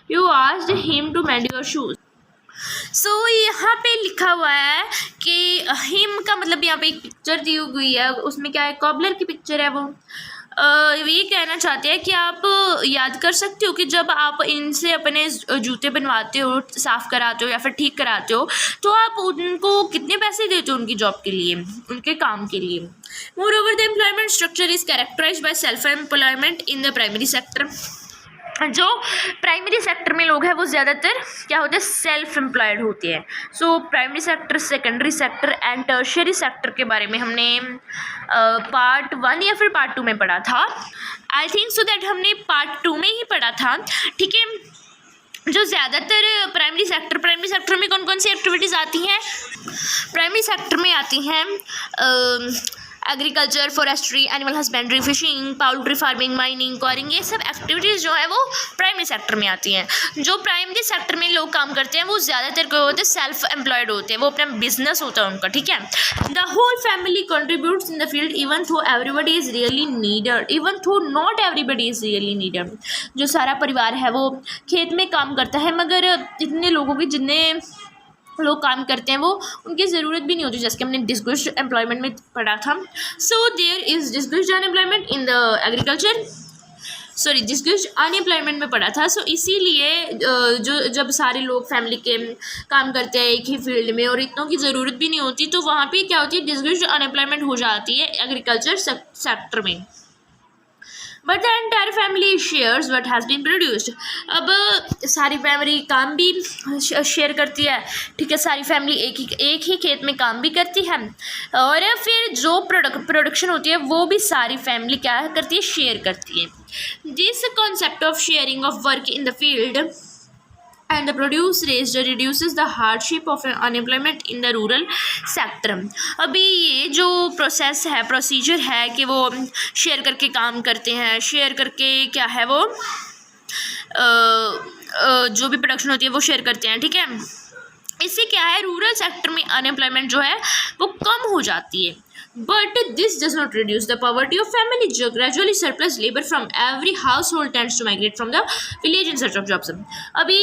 you asked him to mend your shoes। यहाँ पे लिखा हुआ है कि हिम का मतलब यहाँ पे एक पिक्चर दी हुई है, उसमें क्या है, कॉबलर की पिक्चर है। वो ये कहना चाहते हैं कि आप याद कर सकते हो कि जब आप इनसे अपने जूते बनवाते हो, साफ़ कराते हो या फिर ठीक कराते हो, तो आप उनको कितने पैसे देते हो उनकी जॉब के लिए, उनके काम के लिए। Moreover the employment structure is characterised by self employment in the primary sector. जो प्राइमरी सेक्टर में लोग हैं वो ज़्यादातर क्या होते हैं, सेल्फ एम्प्लॉयड होते हैं। Primary sector, secondary sector and tertiary sector के बारे में हमने पार्ट 1 या फिर पार्ट 2 में पढ़ा था। आई थिंक सो दैट हमने पार्ट 2 में ही पढ़ा था। ठीक है, जो ज़्यादातर प्राइमरी सेक्टर में कौन कौन सी एक्टिविटीज़ आती हैं? प्राइमरी सेक्टर में आती हैं agriculture, forestry, animal husbandry, fishing, poultry farming, mining, quarrying, ये सब एक्टिविटीज़ जो है वो प्राइमरी सेक्टर में आती हैं। जो प्राइमरी सेक्टर में लोग काम करते हैं वो ज़्यादातर क्या होते हैं, सेल्फ एम्प्लॉयड होते हैं, वो अपना बिजनेस होता है उनका। ठीक है, the whole family contributes in the field even though everybody is really needed, even though not everybody is really needed. जो सारा परिवार है वो खेत में काम करता है, मगर इतने लोगों की जितने लोग काम करते हैं वो उनकी ज़रूरत भी नहीं होती, जैसे कि हमने डिस्क्रिप्शन एम्प्लॉयमेंट में पढ़ा था। There is description employment in the agriculture sorry discussed unemployment में पढ़ा था। सो इसीलिए जो जब सारे लोग फैमिली के काम करते हैं एक ही फील्ड में और इतनों की ज़रूरत भी नहीं होती, तो वहाँ पे क्या होती है, डिस्कस्ड अनएम्प्लॉयमेंट हो जाती है एग्रीकल्चर सेक्टर में। But the entire family shares what has been produced. अब सारी फैमिली काम भी शेयर करती है, ठीक है, सारी फैमिली एक ही खेत में काम भी करती है, और फिर जो प्रोडक्शन होती है वो भी सारी फैमिली क्या करती है, शेयर करती है। This concept of sharing of work in the field and the produce raised reduces the hardship of unemployment in the rural sector। अभी ये जो प्रोसीजर है कि वो शेयर करके काम करते हैं, शेयर करके क्या है वो जो भी प्रोडक्शन होती है वो शेयर करते हैं, ठीक है। इससे क्या है, रूरल सेक्टर में अनएम्प्लॉयमेंट जो है वो कम हो जाती है। But this does not reduce the poverty of family. Gradually, surplus labor from every household tends to migrate from the village in search of jobs। अभी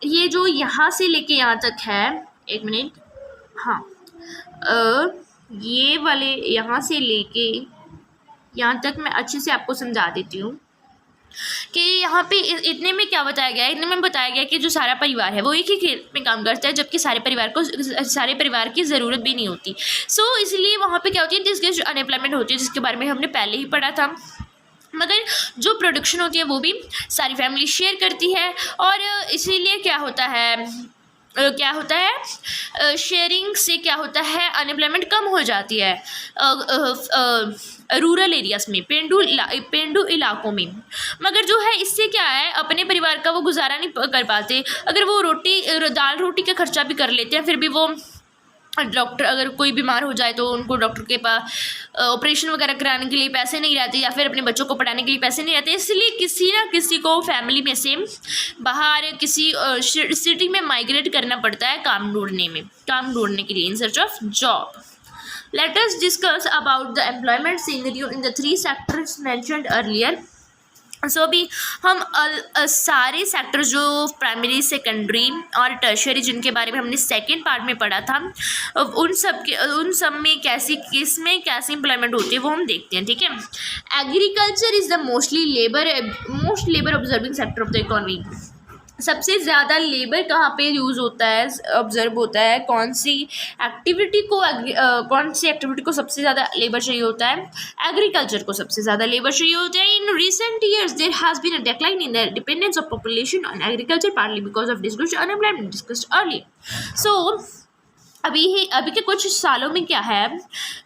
ये जो यहाँ से लेके यहाँ तक है, एक मिनट, हाँ, ये वाले यहाँ से लेके यहाँ तक मैं अच्छे से आपको समझा देती हूँ कि यहाँ पे इतने में क्या बताया गया है। इतने में बताया गया कि जो सारा परिवार है वो एक ही खेत में काम करता है, जबकि सारे परिवार की ज़रूरत भी नहीं होती। सो इसलिए वहाँ पे क्या होती है, डिस्कस्ड अनएम्प्लॉयमेंट होती है, जिसके बारे में हमने पहले ही पढ़ा था। मगर जो प्रोडक्शन होती है वो भी सारी फैमिली शेयर करती है, और इसीलिए क्या होता है शेयरिंग से क्या होता है, अनएम्प्लॉयमेंट कम हो जाती है रूरल एरियाज़ में, पेंडू इलाकों में। मगर जो है इससे क्या है, अपने परिवार का वो गुजारा नहीं कर पाते। अगर वो दाल रोटी का खर्चा भी कर लेते हैं, फिर भी वो डॉक्टर, अगर कोई बीमार हो जाए तो उनको डॉक्टर के पास ऑपरेशन वगैरह कराने के लिए पैसे नहीं रहते, या फिर अपने बच्चों को पढ़ाने के लिए पैसे नहीं रहते। इसलिए किसी ना किसी को फैमिली में से बाहर किसी सिटी में माइग्रेट करना पड़ता है काम ढूंढने के लिए, in search of job. Let us discuss about the employment scenario in the three sectors mentioned earlier। सो अभी हम सारे सेक्टर जो प्राइमरी, सेकेंडरी और टर्शियरी, जिनके बारे में हमने सेकेंड पार्ट में पढ़ा था, उन सब में किसमें कैसी एम्प्लॉयमेंट होती है वो हम देखते हैं, ठीक है। Agriculture is the most labour observing sector of the economy. सबसे ज़्यादा लेबर कहाँ पे यूज़ होता है, ऑब्जर्व होता है, कौन सी एक्टिविटी को सबसे ज़्यादा लेबर चाहिए होता है, एग्रीकल्चर को सबसे ज़्यादा लेबर चाहिए होता है। In recent years there has been a decline in the dependence of population on agriculture partly because of description unemployment discussed early. So अभी के कुछ सालों में क्या है,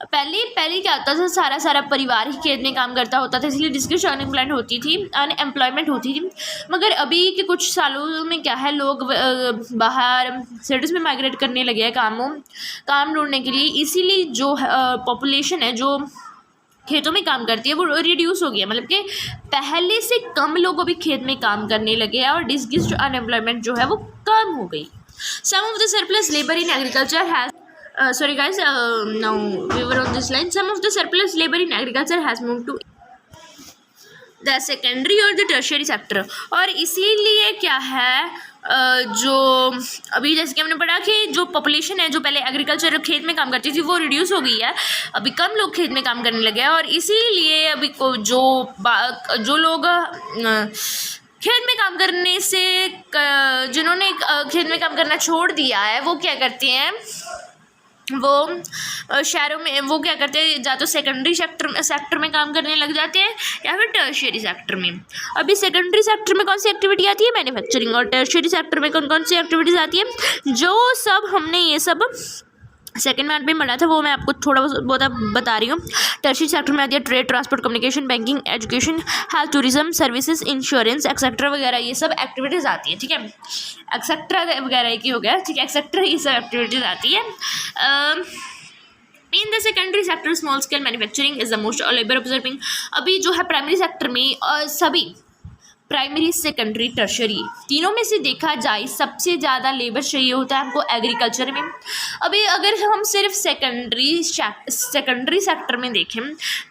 पहले क्या होता था, सारा परिवार ही खेत में काम करता होता था, इसलिए डिस्क्रिप्शन अनएम्प्लॉयमेंट होती थी। मगर अभी के कुछ सालों में क्या है, लोग बाहर सिटीज़ में माइग्रेट करने लगे हैं काम ढूंढने के लिए। इसीलिए जो पॉपुलेशन है जो खेतों में काम करती है वो रिड्यूस हो गया, मतलब कि पहले से कम लोग अभी खेत में काम करने लगे हैं, और डिस्क्रिप्शन अनएम्प्लॉयमेंट जो है वो कम हो गई। Some of the surplus labor in agriculture has sorry guys, now we were on this line. Some of the surplus labor in agriculture has moved to the secondary और the tertiary sector। और इसीलिए क्या है जो अभी जैसे कि हमने पढ़ा कि जो पॉपुलेशन है जो पहले एग्रीकल्चर खेत में काम करती थी वो रिड्यूस हो गई है, अभी कम लोग खेत में काम करने लगे हैं, और इसीलिए अभी जो लोग खेत में काम करने से जिन्होंने खेत में काम करना छोड़ दिया है वो क्या करते हैं, वो शहरों में वो क्या करते हैं, या तो सेकेंडरी सेक्टर में काम करने लग जाते हैं या फिर टर्शियरी सेक्टर में। अभी सेकेंडरी सेक्टर में कौन सी एक्टिविटी आती है, मैन्युफैक्चरिंग, और टर्शियरी सेक्टर में कौन सी एक्टिविटीज़ आती है, जो सब हमने ये सब सेकेंड पार्ट में पढ़ा था वो मैं आपको थोड़ा बहुत बता रही हूँ। टर्शियरी सेक्टर में आती है trade, transport, communication, banking, education, health, tourism, services, insurance, etcetera वगैरह, ये सब एक्टिविटीज़ आती है, ठीक है। एक्सेट्रा वगैरह की हो गया, ठीक है, एक्सेट्रा ये सब एक्टिविटीज़ आती है। In the secondary sector small scale manufacturing is the most labour observing. अभी जो है प्राइमरी सेक्टर में सभी प्राइमरी, सेकेंडरी, टर्शियरी तीनों में से देखा जाए सबसे ज़्यादा लेबर चाहिए होता है हमको एग्रीकल्चर में। अभी अगर हम सिर्फ सेकेंडरी सेक्टर में देखें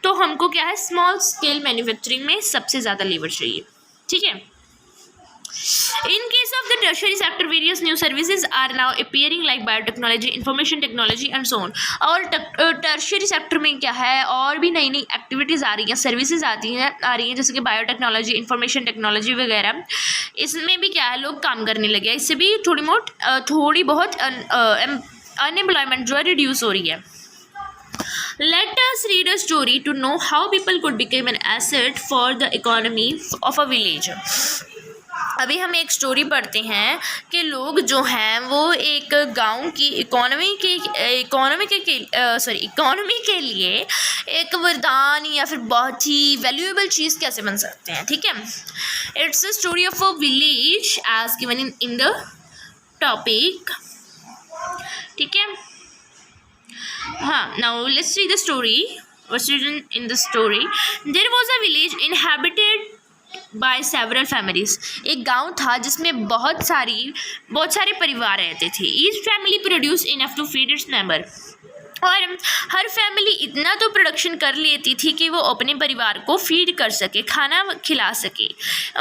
तो हमको क्या है, स्मॉल स्केल मैन्युफैक्चरिंग में सबसे ज़्यादा लेबर चाहिए, ठीक है। In case of the tertiary sector, various new services are now appearing like biotechnology, information technology and so on. और tertiary sector में क्या है, और भी नई नई एक्टिविटीज़ आ रही हैं, सर्विसेज आ रही हैं जैसे कि बायोटेक्नोलॉजी, इंफॉर्मेशन टेक्नोलॉजी वगैरह. इसमें भी क्या है, लोग काम करने लगे हैं. इससे भी थोड़ी बहुत अनएम्प्लॉयमेंट जो है रिड्यूस हो रही है. Let us read a story to know how people could become an asset for the economy of a village. अभी हम एक स्टोरी पढ़ते हैं कि लोग जो हैं वो एक गांव की इकोनॉमी के लिए एक वरदान या फिर बहुत ही वैल्यूएबल चीज़ कैसे बन सकते हैं. ठीक है. It's a story of a village as given in the topic. ठीक है. हाँ, now let's see the story. What's written in the story? There was a village inhabited by several families. एक गांव था जिसमें बहुत सारे परिवार रहते थे. Each family produced enough to feed its member. और हर फैमिली इतना तो प्रोडक्शन कर लेती थी कि वो अपने परिवार को फीड कर सके, खाना खिला सके.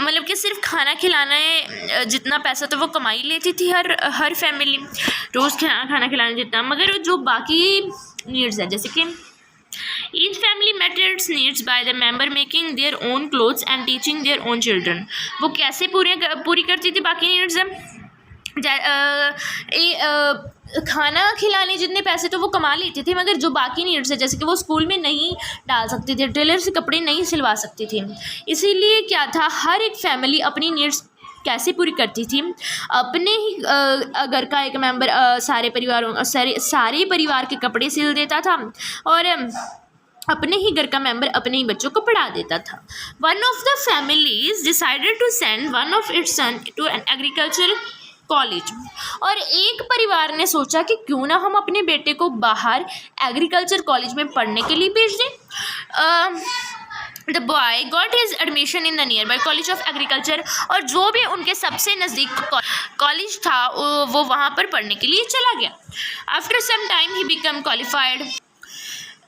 मतलब कि सिर्फ खाना खिलाना है जितना पैसा तो वो कमा ही लेती थी हर फैमिली, रोज़ खाना खिलाना जितना. मगर जो बाकी नीड्स है, जैसे कि each family met its needs by the member making their own clothes and teaching their own children. वो कैसे पूरी करती थी बाकी नीड्स. खाना खिलाने जितने पैसे तो वो कमा लेते थे, मगर जो बाकी नीड्स है जैसे कि वो स्कूल में नहीं डाल सकते थे, टेलर से कपड़े नहीं सिलवा सकते थे. इसीलिए क्या था, हर एक फैमिली अपनी नीड्स कैसे पूरी करती थी. अपने ही घर का एक मेंबर सारे परिवार के कपड़े सिल देता था और अपने ही घर का मेंबर अपने ही बच्चों को पढ़ा देता था. One of the families decided to send one of its son to an agriculture college. और एक परिवार ने सोचा कि क्यों ना हम अपने बेटे को बाहर एग्रीकल्चर कॉलेज में पढ़ने के लिए भेज दें. The boy got his admission in the near by college of agriculture. और जो भी उनके सबसे नज़दीक कॉलेज था वो वहाँ पर पढ़ने के लिए चला गया. After some time he become qualified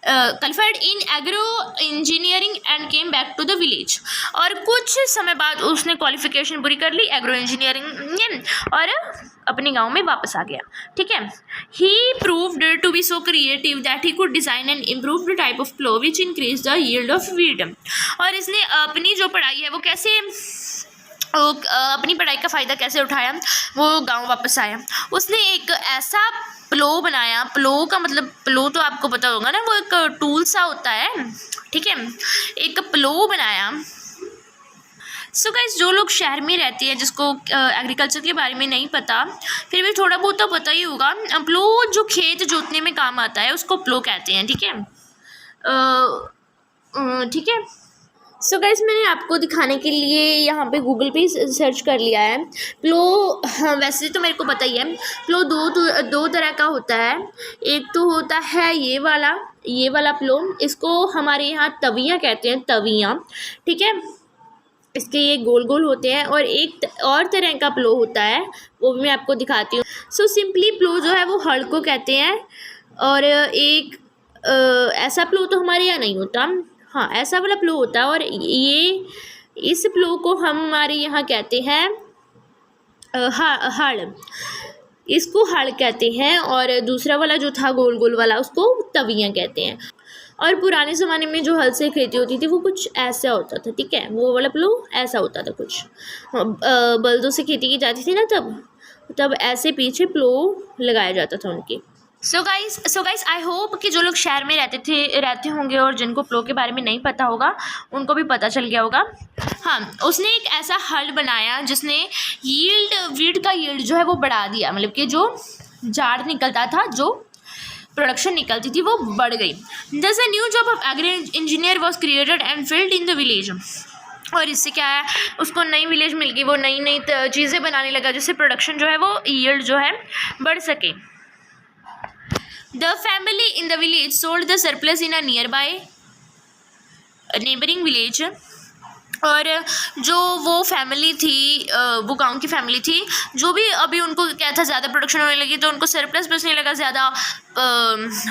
in agro engineering and came back to the village. और कुछ समय बाद उसने क्वालिफिकेशन पूरी कर ली एग्रो इंजीनियरिंग में और अपने गांव में वापस आ गया. ठीक है. He proved to be so creative that he could design and improve the type of plough which increase the yield of wheat. और इसने अपनी जो पढ़ाई है वो कैसे अपनी पढ़ाई का फ़ायदा कैसे उठाया, वो गांव वापस आया. उसने एक ऐसा प्लो बनाया. प्लो का मतलब, प्लो तो आपको पता होगा ना, वो एक टूल सा होता है. ठीक है. एक प्लो बनाया. सो गाइस, जो लोग शहर में रहते हैं जिसको एग्रीकल्चर के बारे में नहीं पता, फिर भी थोड़ा बहुत तो पता ही होगा. प्लो जो खेत जोतने में काम आता है उसको प्लो कहते हैं. ठीक है. ठीक है. सो गाइस, मैंने आपको दिखाने के लिए यहाँ पे गूगल पे सर्च कर लिया है. प्लो, हाँ, वैसे तो मेरे को पता ही है. प्लो दो तरह का होता है. एक तो होता है ये वाला प्लो. इसको हमारे यहाँ तवियाँ कहते हैं, तवियाँ. ठीक है. इसके ये गोल गोल होते हैं. और एक और तरह का प्लो होता है, वो भी मैं आपको दिखाती हूँ. सो सिंपली प्लो जो है वो हल को कहते हैं. और एक ऐसा प्लो तो हमारे यहाँ नहीं होता. हाँ, ऐसा वाला प्लो होता है. और इस प्लो को हमारे यहाँ कहते हैं हल. इसको हल कहते हैं. और दूसरा वाला जो था गोल गोल वाला, उसको तवियाँ कहते हैं. और पुराने ज़माने में जो हल से खेती होती थी वो कुछ ऐसा होता था. ठीक है. वो वाला प्लो ऐसा होता था कुछ. बलदों से खेती की जाती थी ना, तब ऐसे पीछे प्लो लगाया जाता था उनके. सो गाइस आई होप कि जो लोग शहर में रहते होंगे और जिनको प्लो के बारे में नहीं पता होगा उनको भी पता चल गया होगा. हाँ, उसने एक ऐसा हल बनाया जिसने वीट का यील्ड जो है वो बढ़ा दिया. मतलब कि जो जाड़ निकलता था, जो प्रोडक्शन निकलती थी, वो बढ़ गई. Thus a new job of agri engineer was created and filled in the village. और इससे क्या है, उसको नई विलेज मिल गई. वो नई चीज़ें बनाने लगा जिससे प्रोडक्शन जो है वो यील्ड जो है बढ़ सके. The family in the village sold the surplus in a nearby neighboring village. और जो वो फैमिली थी, वो गांव की फैमिली थी, जो भी अभी उनको क्या था, ज़्यादा प्रोडक्शन होने लगी तो उनको सरप्लस बचने लगा, ज़्यादा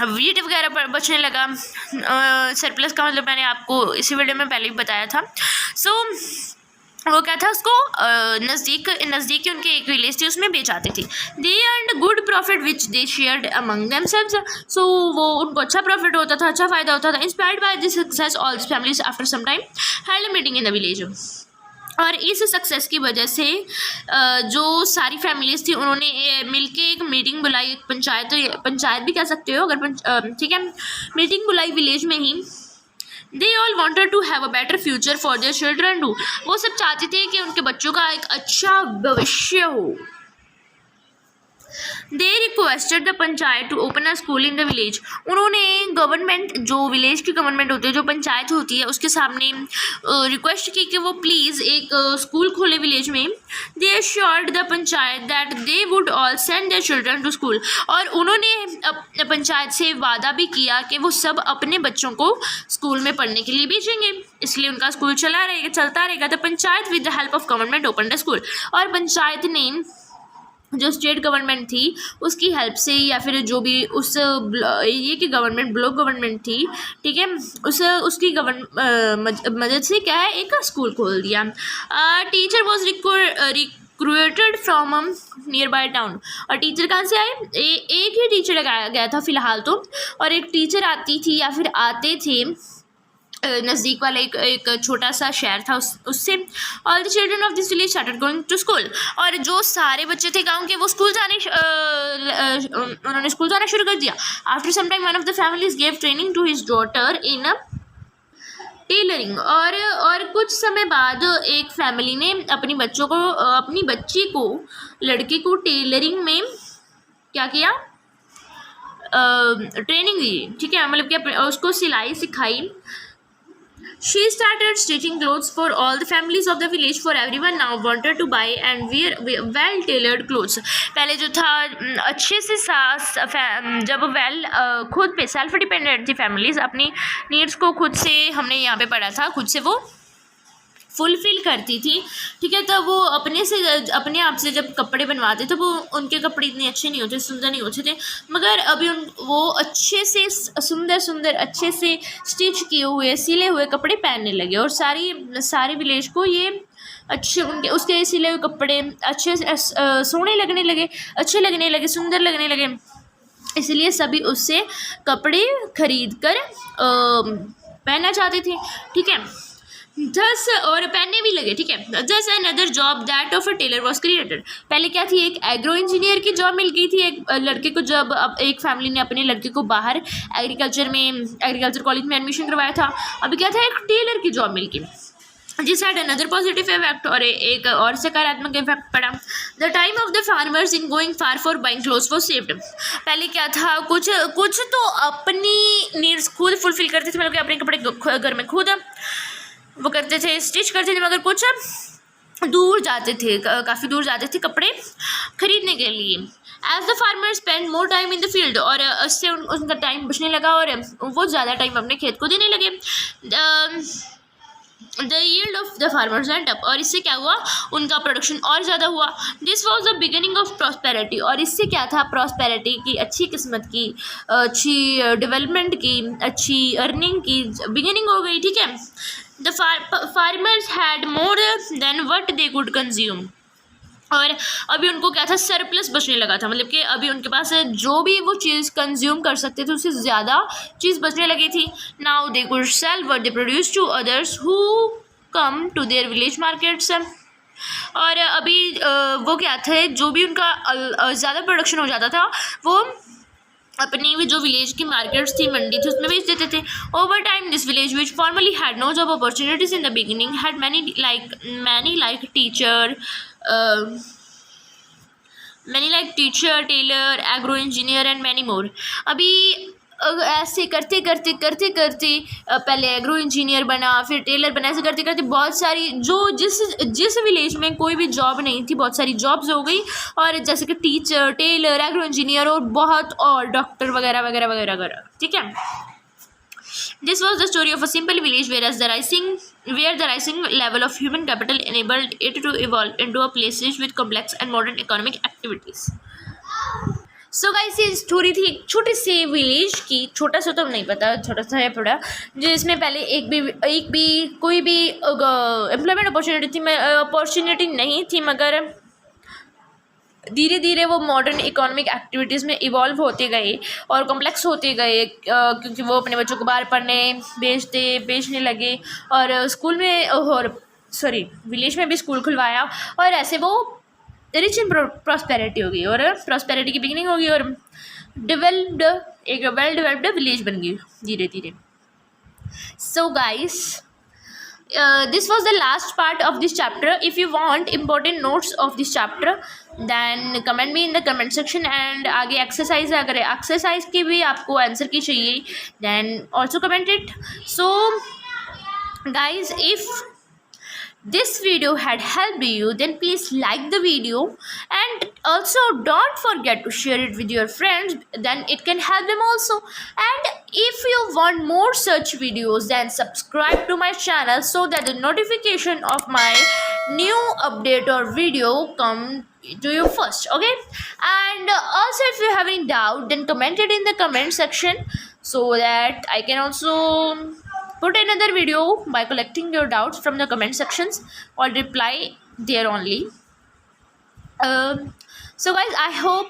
वीट वगैरह बचने लगा. सरप्लस का मतलब मैंने आपको इसी वीडियो में पहले ही बताया था. सो वो क्या था, उसको नज़दीक नज़दीक के उनके एक विलेज थी उसमें बेच आते थे। They earned good profit which they shared among themselves. So वो उनको अच्छा प्रॉफिट होता था, अच्छा फ़ायदा होता था। Inspired by this success all families after some time held a meeting in the village. और इस सक्सेस की वजह से जो सारी फैमिलीज थी उन्होंने मिलके एक मीटिंग बुलाई, एक पंचायत भी कह सकते हो अगर ठीक है, मीटिंग बुलाई विलेज में ही। They all wanted to have a better future for their children do. वो सब चाहते थे कि उनके बच्चों का एक अच्छा भविष्य हो। They requested the panchayat to open a school in the village. उन्होंने गवर्नमेंट, जो विलेज की गवर्नमेंट होती है, जो पंचायत होती है, उसके सामने रिक्वेस्ट की कि वो प्लीज़ एक स्कूल खोले विलेज में। They assured the panchayat that they would all send their children to school. और उन्होंने पंचायत से वादा भी किया कि वो सब अपने बच्चों को स्कूल में पढ़ने के लिए भेजेंगे, इसलिए उनका स्कूल चलता रहेगा। The panchayat with the help of government open the school. और पंचायत ने, जो स्टेट गवर्नमेंट थी उसकी हेल्प से, या फिर जो भी उस ये की गवर्नमेंट, ब्लॉक गवर्नमेंट थी, ठीक है, उसकी मदद से क्या है, एक स्कूल खोल दिया। Teacher was recruited from near by town. और टीचर कहाँ से आए, एक ही टीचर लगाया गया था फ़िलहाल तो, और एक टीचर आती थी या फिर आते थे नज़दीक वाला एक छोटा सा शहर था उससे। All the children of this village started going to school. और जो सारे बच्चे थे गांव के वो उन्होंने स्कूल जाना शुरू कर दिया। After some time one of the families gave training to his daughter in tailoring. और कुछ समय बाद एक फैमिली ने अपनी बच्ची को, लड़के को टेलरिंग में क्या किया, ट्रेनिंग दी, ठीक है, मतलब कि उसको सिलाई सिखाई। She started stitching clothes for all the families of the village, for everyone now wanted to buy and wear well-tailored clothes. पहले जो था अच्छे से जब खुद पे सेल्फ डिपेंडेंट थी फैमिलीज, अपनी नीड्स को खुद से, हमने यहाँ पे पढ़ा था, खुद से वो फुलफिल करती थी, ठीक है। तो वो अपने आप से जब कपड़े बनवाते थे, वो उनके कपड़े इतने अच्छे नहीं होते, सुंदर नहीं होते थे, मगर अभी वो अच्छे से सुंदर अच्छे से स्टिच किए हुए, सिले हुए कपड़े पहनने लगे। और सारे विलेज को ये अच्छे उसके सिले हुए कपड़े अच्छे से सोहने लगने लगे, अच्छे लगने लगे, सुंदर लगने लगे। इसलिए सभी उससे कपड़े खरीद कर पहनना चाहते थे, ठीक है। और पहनने भी लगे, ठीक है। दस another job that of a tailor was created. पहले क्या थी, एक एग्रो इंजीनियर की जॉब मिल गई थी एक लड़के को, जब अब एक फैमिली ने अपने लड़के को बाहर एग्रीकल्चर कॉलेज में एडमिशन करवाया था। अभी क्या था, एक टेलर की जॉब मिल गई। जिस हैड अनदर पॉजिटिव इफेक्ट, और एक और सकारात्मक इफेक्ट पड़ा। The time of the farmers in going far for buying clothes was saved. पहले क्या था, कुछ तो अपनी नीड्स खुद फुलफिल करते थे, मतलब कि अपने कपड़े घर में खुद वो करते थे, स्टिच करते थे, मगर कुछ दूर जाते थे, काफ़ी दूर जाते थे कपड़े खरीदने के लिए। As the farmer spend more time in the field, और उससे उनका टाइम बचने लगा और वो ज़्यादा टाइम अपने खेत को देने लगे। The yield of the farmers went up, और इससे क्या हुआ, उनका प्रोडक्शन और ज़्यादा हुआ। This was the beginning of prosperity, और इससे क्या था, प्रॉस्पेरिटी की, अच्छी किस्मत की, अच्छी डेवलपमेंट की, अच्छी अर्निंग की बिगिनिंग हो गई, ठीक है। The farmers had more than what they could consume, और अभी उनको क्या था, सरप्लस बचने लगा था, मतलब कि अभी उनके पास जो भी वो चीज़ कंज्यूम कर सकते थे उससे ज़्यादा चीज़ बचने लगी थी। Now they could sell what they produce to others who come to their village markets. और अभी वो क्या थे, जो भी उनका ज़्यादा प्रोडक्शन हो जाता था वो अपनी भी जो विलेज की मार्केट्स थी, मंडी थी, उसमें बेच देते थे। Over time this village which formally had no job opportunities in the beginning had many like teacher, tailor, agro engineer and many more. अभी ऐसे करते पहले एग्रो इंजीनियर बना, फिर टेलर बना, ऐसे करते करते बहुत सारी जो जिस विलेज में कोई भी जॉब नहीं थी, बहुत सारी जॉब्स हो गई। और जैसे कि टीचर, टेलर, एग्रो इंजीनियर और बहुत और डॉक्टर वगैरह वगैरह वगैरह, ठीक है। This was the story of a simple village where the rising level of human capital enabled it to evolve into a place with complex and modern economic activities. So guys ये story थी एक छोटे से village की, छोटा सा तो नहीं पता, छोटा सा है थोड़ा, जिसमें पहले एक भी कोई भी एम्प्लॉयमेंट अपॉर्चुनिटी नहीं थी, मगर धीरे धीरे वो मॉडर्न इकोनॉमिक एक्टिविटीज़ में इवॉल्व होते गए और कॉम्प्लेक्स होते गए, क्योंकि वो अपने बच्चों को बाहर बेचने लगे, और स्कूल में और विलेज में भी स्कूल खुलवाया, और ऐसे वो रिच इन प्रॉस्पेरिटी हो गई, और प्रॉस्पेरिटी की बिगिनिंग होगी, और एक वेल डेवलप्ड विलेज बन गई धीरे धीरे. So guys, this was the last part of this chapter. If you want important notes of this chapter, then comment me in the comment section. And आगे exercise, अगर exercise की भी आपको answer की चाहिए, then also comment it. So guys, if this video had helped you, then please like the video, and also don't forget to share it with your friends, then it can help them also. And if you want more such videos, then subscribe to my channel so that the notification of my new update or video come to you first. Okay, and also if you have any doubt, then comment it in the comment section so that I can also put another video by collecting your doubts from the comment sections or reply there only. So guys, I hope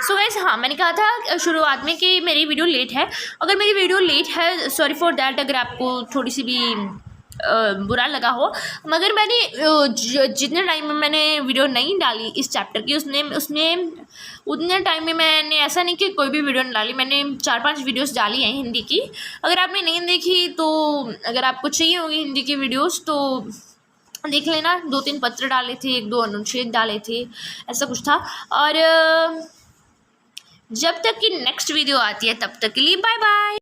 so guys, हाँ मैंने कहा था शुरुआत में कि मेरी video late है. अगर मेरी वीडियो लेट है, सॉरी फॉर दैट, अगर आपको थोड़ी सी भी बुरा लगा हो, मगर मैंने जितने टाइम में मैंने वीडियो नहीं डाली इस चैप्टर की, उसने उतने टाइम में मैंने ऐसा नहीं कि कोई भी वीडियो नहीं डाली, मैंने 4-5 वीडियोस डाली हैं हिंदी की. अगर आपने नहीं देखी तो अगर आपको चाहिए होगी हिंदी की वीडियोस तो देख लेना. 2-3 पत्र डाले थे, 1-2 अनुच्छेद डाले थे, ऐसा कुछ था. और जब तक कि नेक्स्ट वीडियो आती है तब तक के लिए बाय बाय.